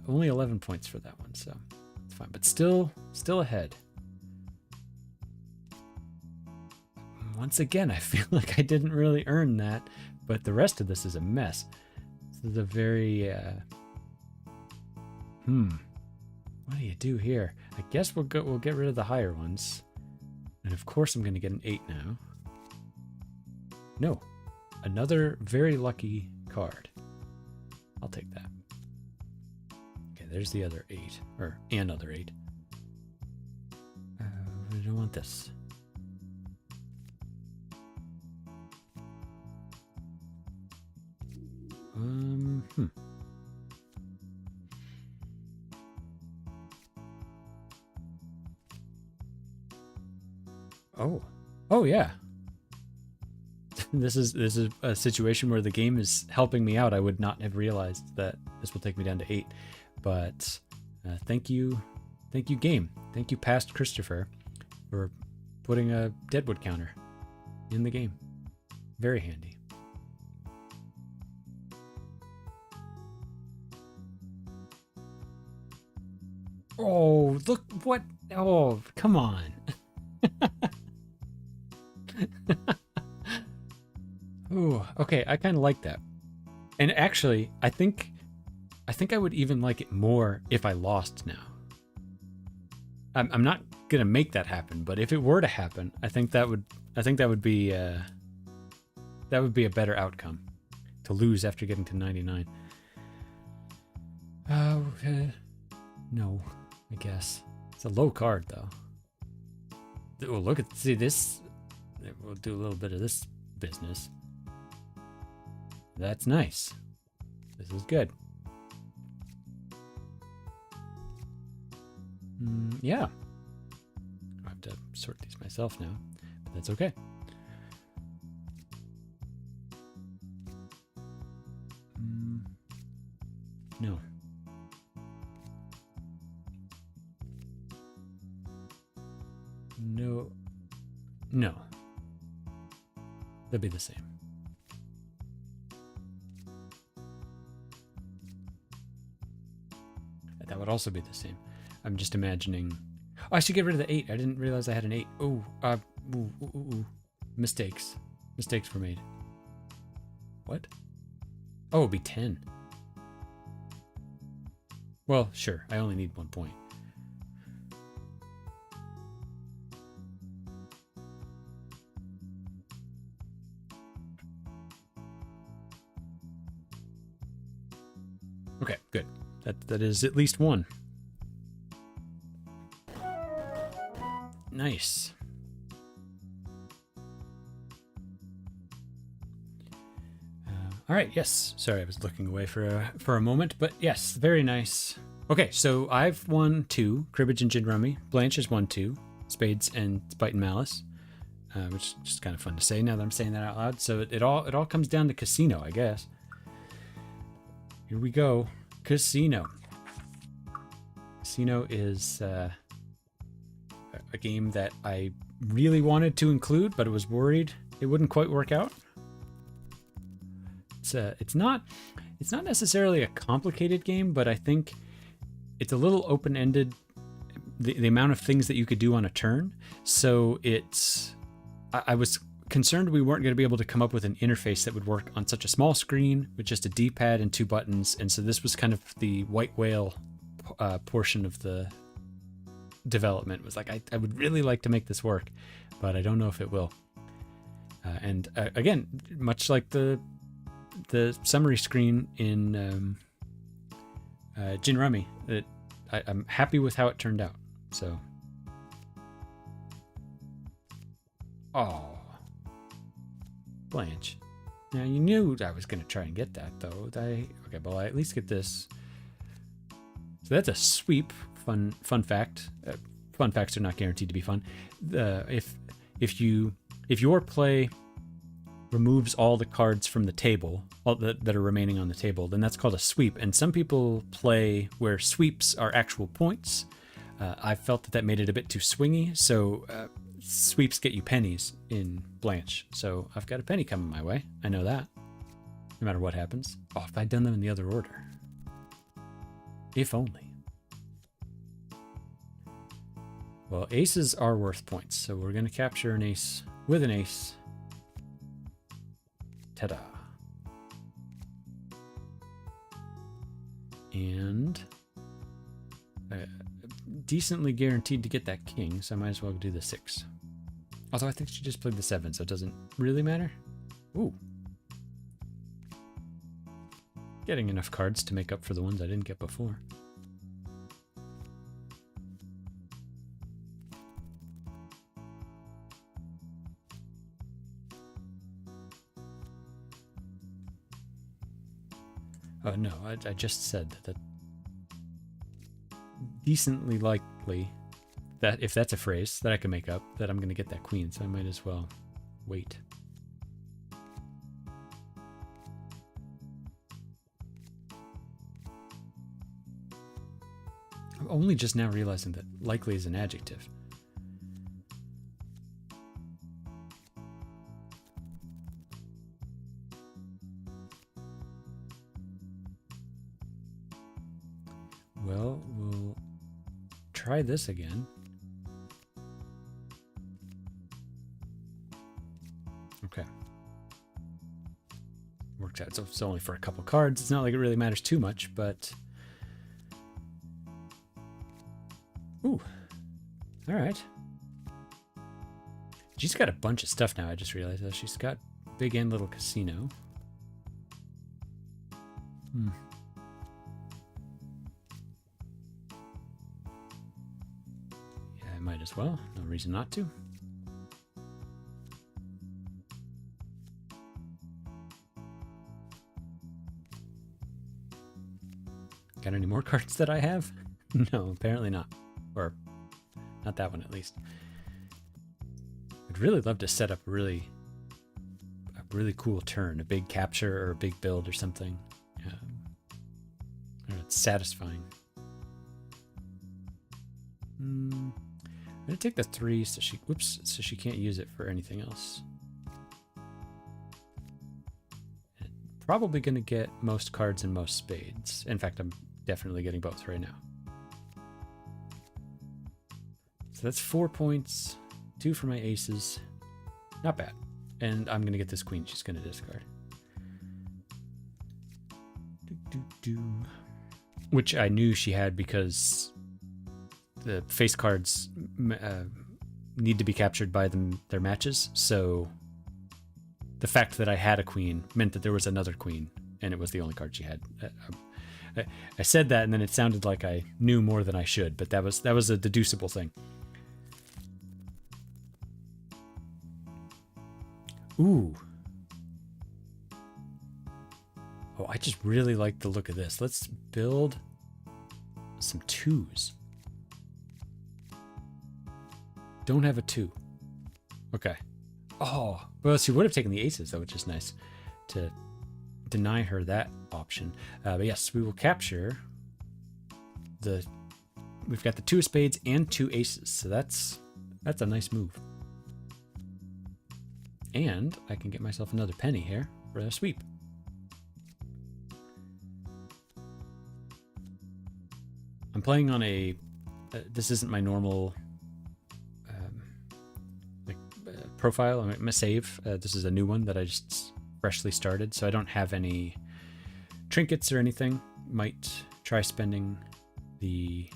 A: only 11 points for that one, so it's fine. But still ahead. Once again, I feel like I didn't really earn that, but the rest of this is a mess. This is a very what do you do here? I guess we'll get rid of the higher ones. And of course I'm going to get an 8 now. No. Another very lucky card. I'll take that. Okay, there's the other 8. Or another 8. I don't want this. Oh yeah. This is a situation where the game is helping me out. I would not have realized that this will take me down to 8, but thank you game. Thank you past Christopher for putting a deadwood counter in the game. Very handy. Oh, look what. Oh, come on. Ooh, okay, I kind of like that. And actually, I think I would even like it more if I lost now. I'm not gonna make that happen, but if it were to happen, I think that would be a better outcome to lose after getting to 99. No, I guess it's a low card though. Oh, see this. We'll do a little bit of this business. That's nice. This is good. Yeah. I have to sort these myself now, but that's okay. No. No. They'll be the same. That would also be the same. I'm just imagining. Oh, I should get rid of the 8. I didn't realize I had an 8. Oh, mistakes. Mistakes were made. What? Oh, it'd be 10. Well, sure. I only need 1 point. Okay, good. That is at least 1. Nice. All right. Yes. Sorry, I was looking away for a moment, but yes, very nice. Okay, so I've won 2, cribbage and gin rummy. Blanche has won 2, spades and spite and malice, which is just kind of fun to say now that I'm saying that out loud. So it all comes down to casino, I guess. Here we go. Casino. Casino is a game that I really wanted to include, but I was worried it wouldn't quite work out. It's not necessarily a complicated game, but I think it's a little open-ended. The amount of things that you could do on a turn. So I was concerned we weren't going to be able to come up with an interface that would work on such a small screen with just a D-pad and 2 buttons. And so this was kind of the white whale portion of the development. It was like, I would really like to make this work, but I don't know if it will. And again, much like the summary screen in Gin Rummy, I'm happy with how it turned out. So, oh, Blanche. Now you knew I was going to try and get that though. Okay, well I at least get this. So that's a sweep. Fun fact fun facts are not guaranteed to be fun. If your play removes all the cards from the table, all that are remaining on the table, then that's called a sweep. And some people play where sweeps are actual points. I felt that made it a bit too swingy, so sweeps get you pennies in Blanche. So I've got a penny coming my way. I know that. No matter what happens. Oh, if I'd done them in the other order. If only. Well, aces are worth points, so we're going to capture an ace with an ace. Ta-da. And decently guaranteed to get that king, so I might as well do the 6. Although I think she just played the 7, so it doesn't really matter. Ooh. Getting enough cards to make up for the ones I didn't get before. Oh no, I just said that decently likely that if that's a phrase that I can make up, that I'm going to get that queen, so I might as well wait. I'm only just now realizing that likely is an adjective. Well, we'll try this again. Okay. Works out. So it's only for a couple cards. It's not like it really matters too much, but... Ooh. All right. She's got a bunch of stuff now, I just realized. She's got big and little casino. Yeah, I might as well. No reason not to. Got any more cards that I have? No, apparently not. Or not that one, at least. I'd really love to set up a really cool turn, a big capture or a big build or something. It's satisfying. I'm gonna take the 3 so she can't use it for anything else. Probably gonna get most cards and most spades. In fact, I'm definitely getting both right now. So that's 4 points, 2 for my aces. Not bad. And I'm gonna get this queen she's gonna discard. Which I knew she had because the face cards need to be captured by their matches. So the fact that I had a queen meant that there was another queen, and it was the only card she had. I said that, and then it sounded like I knew more than I should, but that was a deducible thing. Ooh. Oh, I just really like the look of this. Let's build some 2s. Don't have a 2. Okay. Oh, well, she would have taken the aces, though, which is nice to deny her that option. But yes, we will capture we've got the 2 of spades and 2 aces, so that's a nice move. And I can get myself another penny here for a sweep. I'm playing on this isn't my normal profile. I'm gonna save. This is a new one that I just freshly started, so I don't have any trinkets or anything. Might try spending the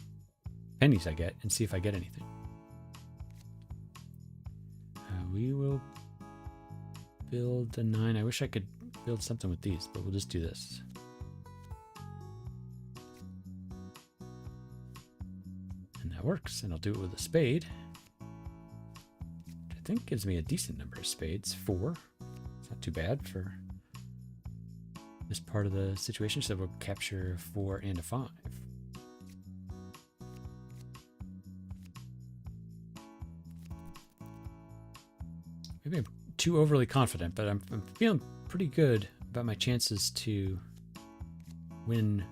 A: pennies I get and see if I get anything. We will build a 9. I wish I could build something with these, but we'll just do this. And that works, and I'll do it with a spade. Which I think gives me a decent number of spades. 4. It's not too bad for this part of the situation, so we'll capture 4 and a 5. too overly confident, but I'm feeling pretty good about my chances to win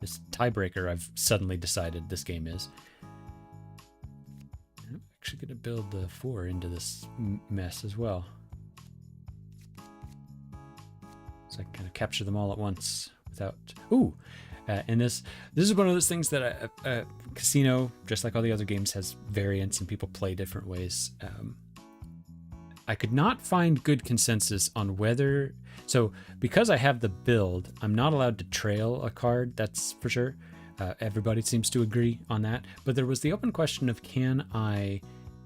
A: this tiebreaker I've suddenly decided this game is. I'm actually going to build the 4 into this mess as well. So I can kind of capture them all at once without... Ooh! And this is one of those things that Casino, just like all the other games, has variants and people play different ways. I could not find good consensus on whether... So because I have the build, I'm not allowed to trail a card, that's for sure. Everybody seems to agree on that. But there was the open question of, can I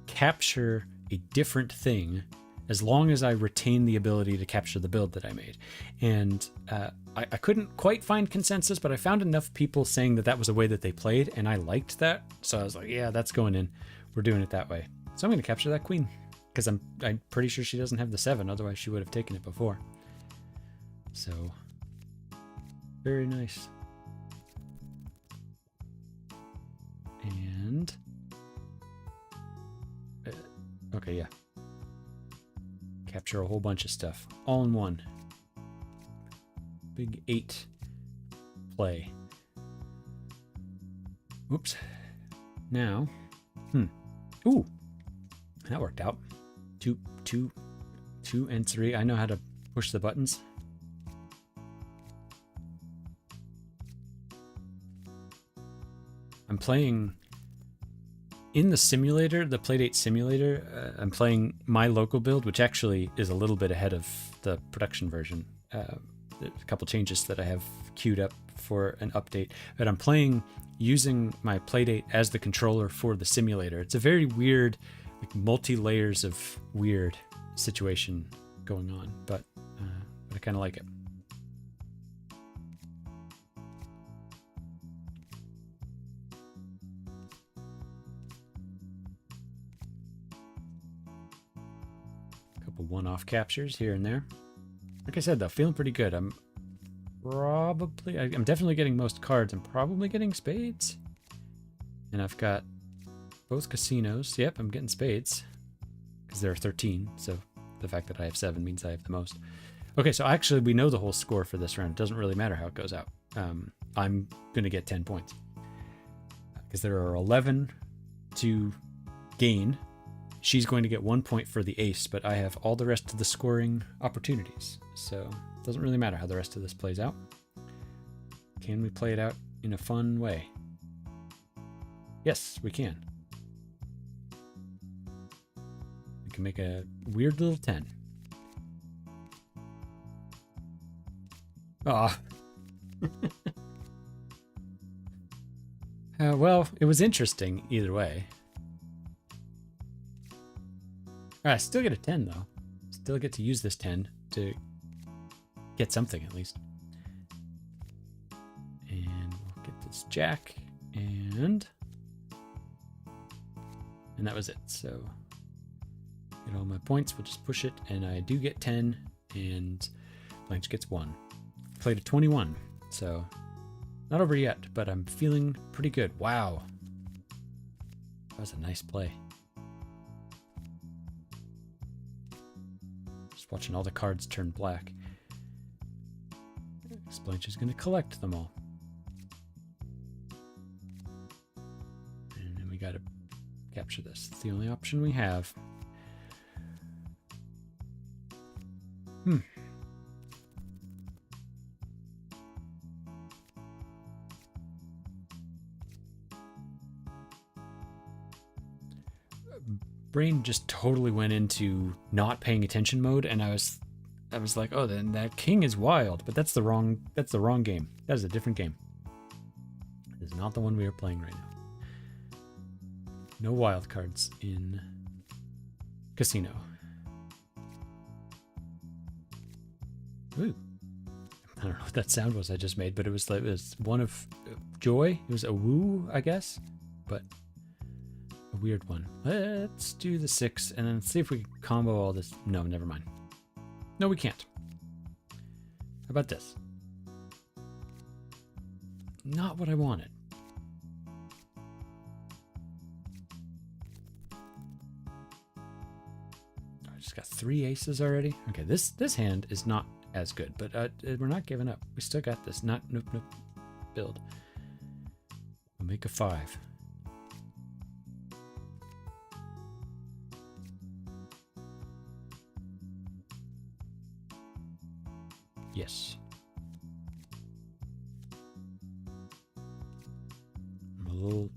A: capture a different thing as long as I retain the ability to capture the build that I made? And I couldn't quite find consensus, but I found enough people saying that that was a way that they played, and I liked that. So I was like, yeah, that's going in. We're doing it that way. So I'm going to capture that queen, because I'm pretty sure she doesn't have the 7, otherwise she would have taken it before. So, very nice. And, okay, yeah. Capture a whole bunch of stuff, all in one. Big 8 play. Oops. Now, ooh, that worked out. 2 and 3. I know how to push the buttons. I'm playing in the simulator, the Playdate simulator. I'm playing my local build, which actually is a little bit ahead of the production version. There's a couple changes that I have queued up for an update, but I'm playing using my Playdate as the controller for the simulator. It's a very weird, like multi-layers of weird situation going on, but I kind of like it. Couple one-off captures here and there. Like I said, though, feeling pretty good. I'm definitely getting most cards. I'm probably getting spades. And I've got both casinos. Yep, I'm getting spades. Because there are 13, so the fact that I have 7 means I have the most. Okay, so actually we know the whole score for this round. It doesn't really matter how it goes out. I'm going to get 10 points. Because there are 11 to gain. She's going to get 1 point for the ace, but I have all the rest of the scoring opportunities. So it doesn't really matter how the rest of this plays out. Can we play it out in a fun way? Yes, we can. We can make a weird little 10. Ah. Well, it was interesting either way. I still get a 10 though. Still get to use this 10 to get something at least. And we'll get this jack and that was it. So get all my points. We'll just push it, and I do get 10, and Blanche gets 1. Played a 21, so not over yet, but I'm feeling pretty good. Wow, that was a nice play. Watching all the cards turn black. Blanche is going to collect them all. And then we got to capture this. It's the only option we have. Brain just totally went into not paying attention mode, and I was like, oh, then that king is wild, but that's the wrong game. That is a different game. This is not the one we are playing right now. No wild cards in Casino. Ooh. I don't know what that sound was I just made, but it was one of joy. It was a woo, I guess, but a weird one. Let's do the 6 and then see if we can combo all this. No, never mind. No, we can't. How about this? Not what I wanted. I just got 3 aces already. Okay, this hand is not as good, but we're not giving up. We still got this. Nope. Build. We'll make a 5. Yes. I'm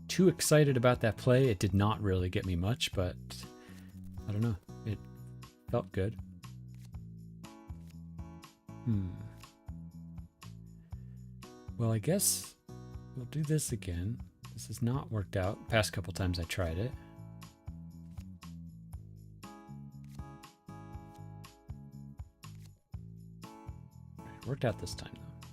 A: too excited about that play. It did not really get me much, but I don't know. It felt good. Well, I guess we'll do this again. This has not worked out. Past couple times I tried it. It worked out this time though.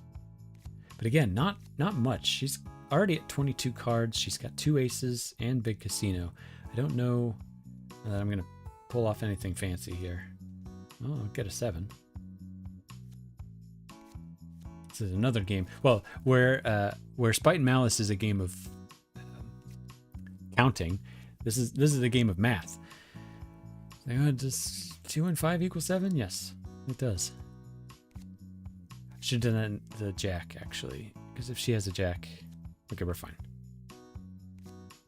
A: But again, not much. She's already at 22 cards. She's got 2 aces and big casino. I don't know that I'm gonna pull off anything fancy here. Oh, I'll get a 7. This is another game. Well, where Spite and Malice is a game of counting, this is a game of math. Does 2 and 5 equal 7? Yes, it does. Should have done the jack actually, because if she has a jack, okay, we're fine.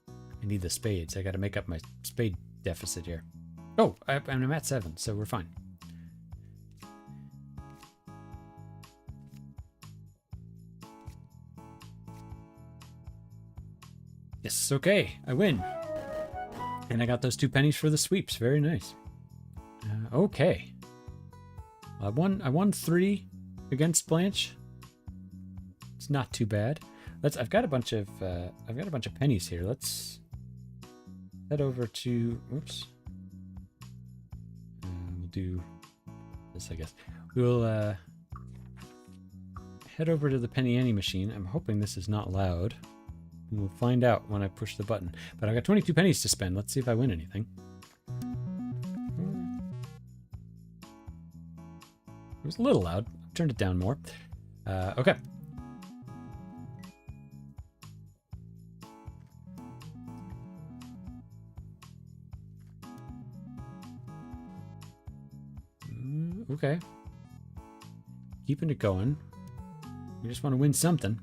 A: I need the spades. I got to make up my spade deficit here. Oh, I'm at 7, so we're fine. Yes, okay, I win. And I got those 2 pennies for the sweeps. Very nice. Okay. I won 3 against Blanche. It's not too bad. I've got a bunch of pennies here. Let's head over to whoops. We'll do this, I guess. We'll head over to the penny ante machine. I'm hoping this is not loud. We'll find out when I push the button. But I've got 22 pennies to spend. Let's see if I win anything. It was a little loud. I've turned it down more. Okay. Okay. Keeping it going. We just want to win something.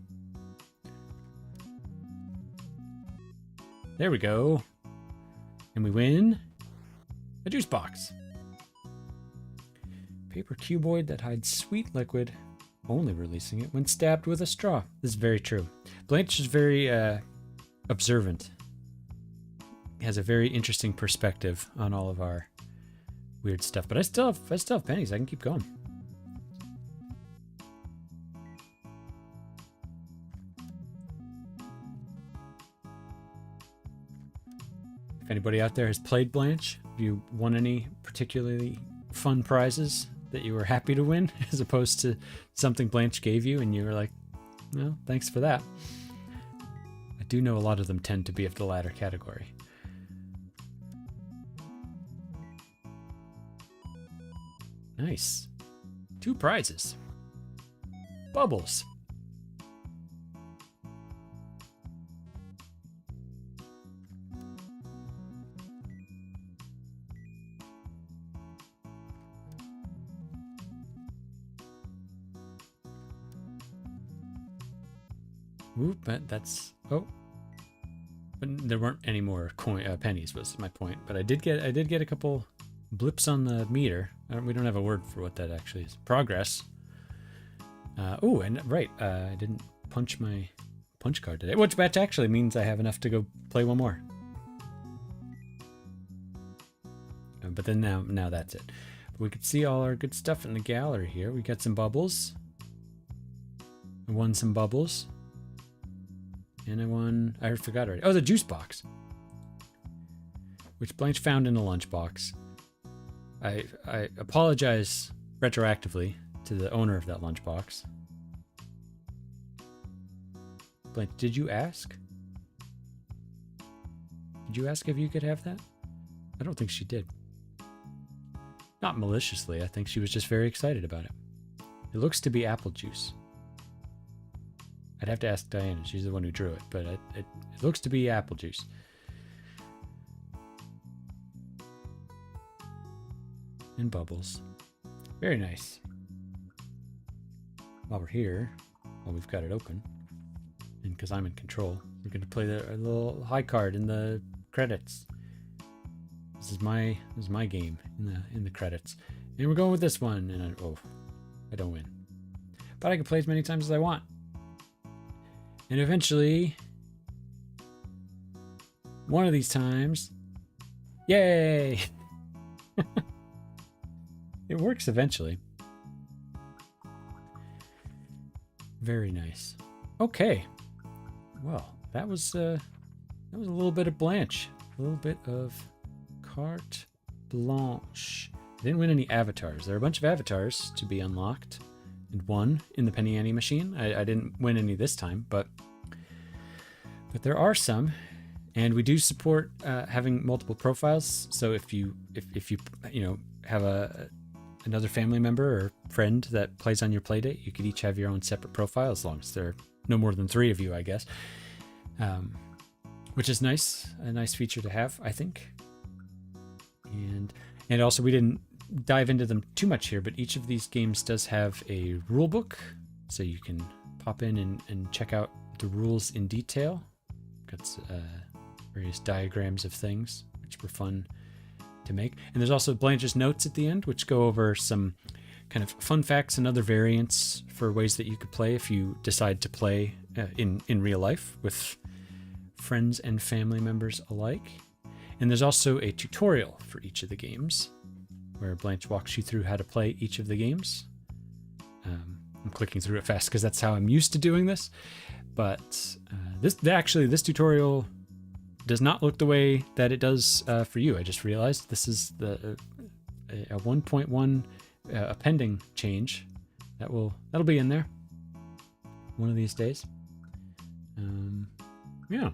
A: There we go. And we win a juice box. Paper cuboid that hides sweet liquid, only releasing it when stabbed with a straw. This is very true. Blanche is very observant. Has a very interesting perspective on all of our weird stuff. But I still have pennies. I can keep going. If anybody out there has played Blanche, have you won any particularly fun prizes that you were happy to win, as opposed to something Blanche gave you and you were like, well, thanks for that. I do know a lot of them tend to be of the latter category. Nice. 2 prizes. Bubbles. Oop, but that's but there weren't any more pennies was my point. But I did get a couple blips on the meter. We don't have a word for what that actually is. Progress. Oh, and right, I didn't punch my punch card today, which actually means I have enough to go play one more. But then now that's it. But we could see all our good stuff in the gallery here. We got some bubbles. I won some bubbles. And I forgot already. Oh, the juice box. Which Blanche found in a lunchbox. I apologize retroactively to the owner of that lunchbox. Blanche, did you ask? Did you ask if you could have that? I don't think she did. Not maliciously. I think she was just very excited about it. It looks to be apple juice. I'd have to ask Diana. She's the one who drew it, but it looks to be apple juice. and Bubbles. Very nice. While we're here, while we've got it open, and because I'm in control, we're going to play a little high card in the credits. This is my game in the credits, and we're going with this one. And I don't win, but I can play as many times as I want, and eventually, one of these times, yay! It works eventually. Very nice. Okay. Well, that was a little bit of Blanche, a little bit of Carte Blanche. I didn't win any avatars. There are a bunch of avatars to be unlocked, and one in the Penny Ante machine. I didn't win any this time, but there are some, and we do support having multiple profiles. So if you have another family member or friend that plays on your playdate, you could each have your own separate profile, as long as there are no more than 3 of you, I guess. Which is nice, a nice feature to have, I think. And also, we didn't dive into them too much here, but each of these games does have a rule book, so you can pop in and check out the rules in detail. Got various diagrams of things, which were fun to make. And there's also Blanche's notes at the end, which go over some kind of fun facts and other variants for ways that you could play if you decide to play in real life with friends and family members alike. And there's also a tutorial for each of the games, where Blanche walks you through how to play each of the games. I'm clicking through it fast because that's how I'm used to doing this. But this tutorial does not look the way that it does for you. I just realized this is a 1.1 pending change. That'll be in there one of these days. Yeah.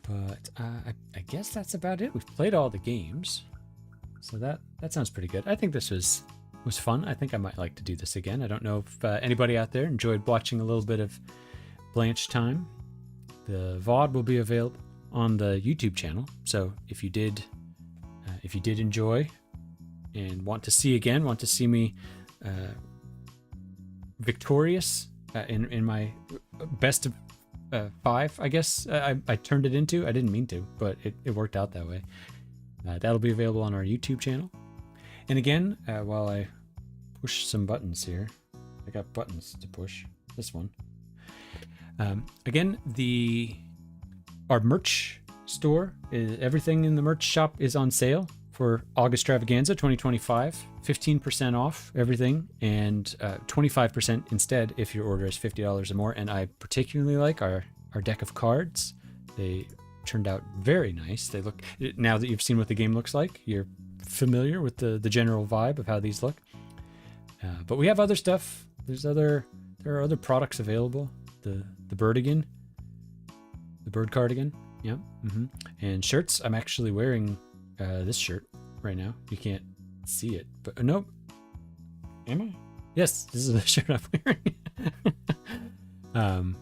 A: But I guess that's about it. We've played all the games, so that sounds pretty good. I think this was fun. I think I might like to do this again. I don't know if anybody out there enjoyed watching a little bit of Blanche time. The VOD will be available on the YouTube channel. So if you did enjoy and want to see me victorious in my best of 5, I guess I turned it into. I didn't mean to, but it worked out that way. That'll be available on our YouTube channel. And again, while I push some buttons here, I got buttons to push. This one. Again, our merch store, everything in the merch shop is on sale for August Stravaganza 2025. 15% off everything, and 25% instead if your order is $50 or more. And I particularly like our deck of cards. They turned out very nice. They look, now that you've seen what the game looks like, you're familiar with the general vibe of how these look. But we have other stuff. There are other products available. The birdigan, the bird cardigan, yeah, and shirts. I'm actually wearing this shirt right now. You can't see it, but nope. Am I? Yes, this is the shirt I'm wearing.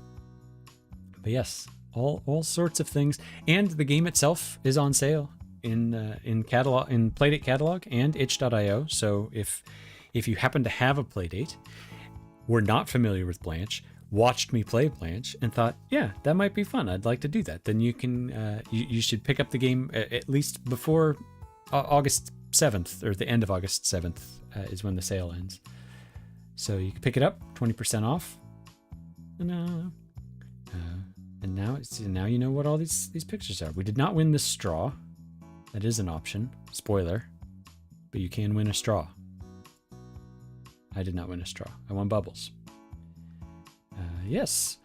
A: But yes, all sorts of things, and the game itself is on sale in catalog, in Playdate catalog and itch.io. So if you happen to have a Playdate, were not familiar with Blanche, watched me play Blanche, and thought, yeah, that might be fun, I'd like to do that, then you can you should pick up the game at least before August 7th, or the end of August 7th is when the sale ends. So you can pick it up, 20% off. And now you know what all these pictures are. We did not win the straw. That is an option. Spoiler. But you can win a straw. I did not win a straw. I won Bubbles. Yes.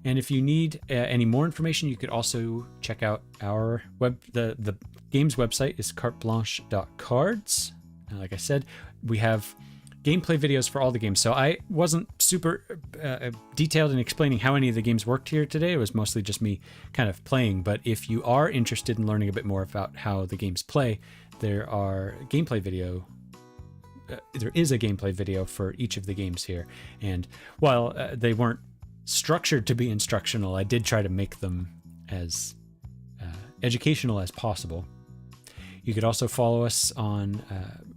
A: And if you need any more information, you could also check out our the game's website is carteblanche.cards. Like I said, we have gameplay videos for all the games. So I wasn't super detailed in explaining how any of the games worked here today. It was mostly just me kind of playing. But if you are interested in learning a bit more about how the games play, there is a gameplay video for each of the games here. And while they weren't structured to be instructional, I did try to make them as educational as possible. You could also follow us on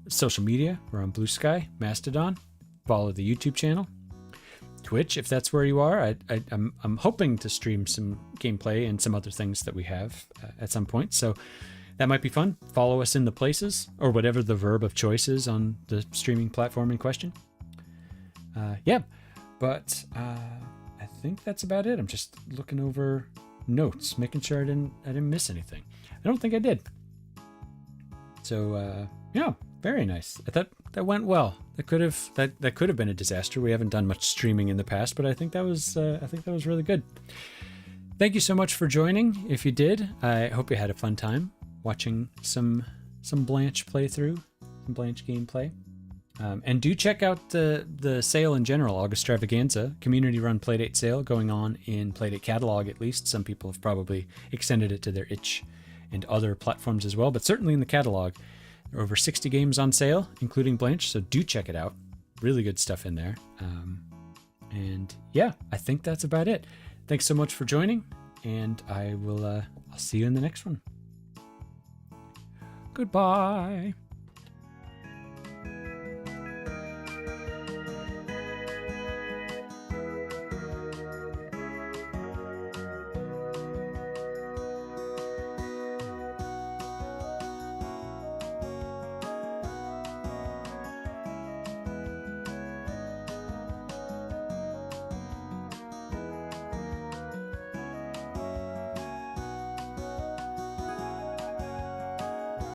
A: social media. We're on Blue Sky, Mastodon. Follow the YouTube channel. Twitch, if that's where you are. I'm hoping to stream some gameplay and some other things that we have at some point. So that might be fun. Follow us in the places, or whatever the verb of choice is on the streaming platform in question. But I think that's about it. I'm just looking over notes, making sure I didn't miss anything. I don't think I did. So very nice. I thought that went well. That could have been a disaster. We haven't done much streaming in the past, but I think that was really good. Thank you so much for joining. If you did, I hope you had a fun time watching some Blanche playthrough, some Blanche gameplay. And do check out the sale in general, August Extravaganza, community-run Playdate sale going on in Playdate Catalog at least. Some people have probably extended it to their itch and other platforms as well, but certainly in the catalog. There are over 60 games on sale, including Blanche, so do check it out. Really good stuff in there. I think that's about it. Thanks so much for joining, and I'll see you in the next one. Goodbye.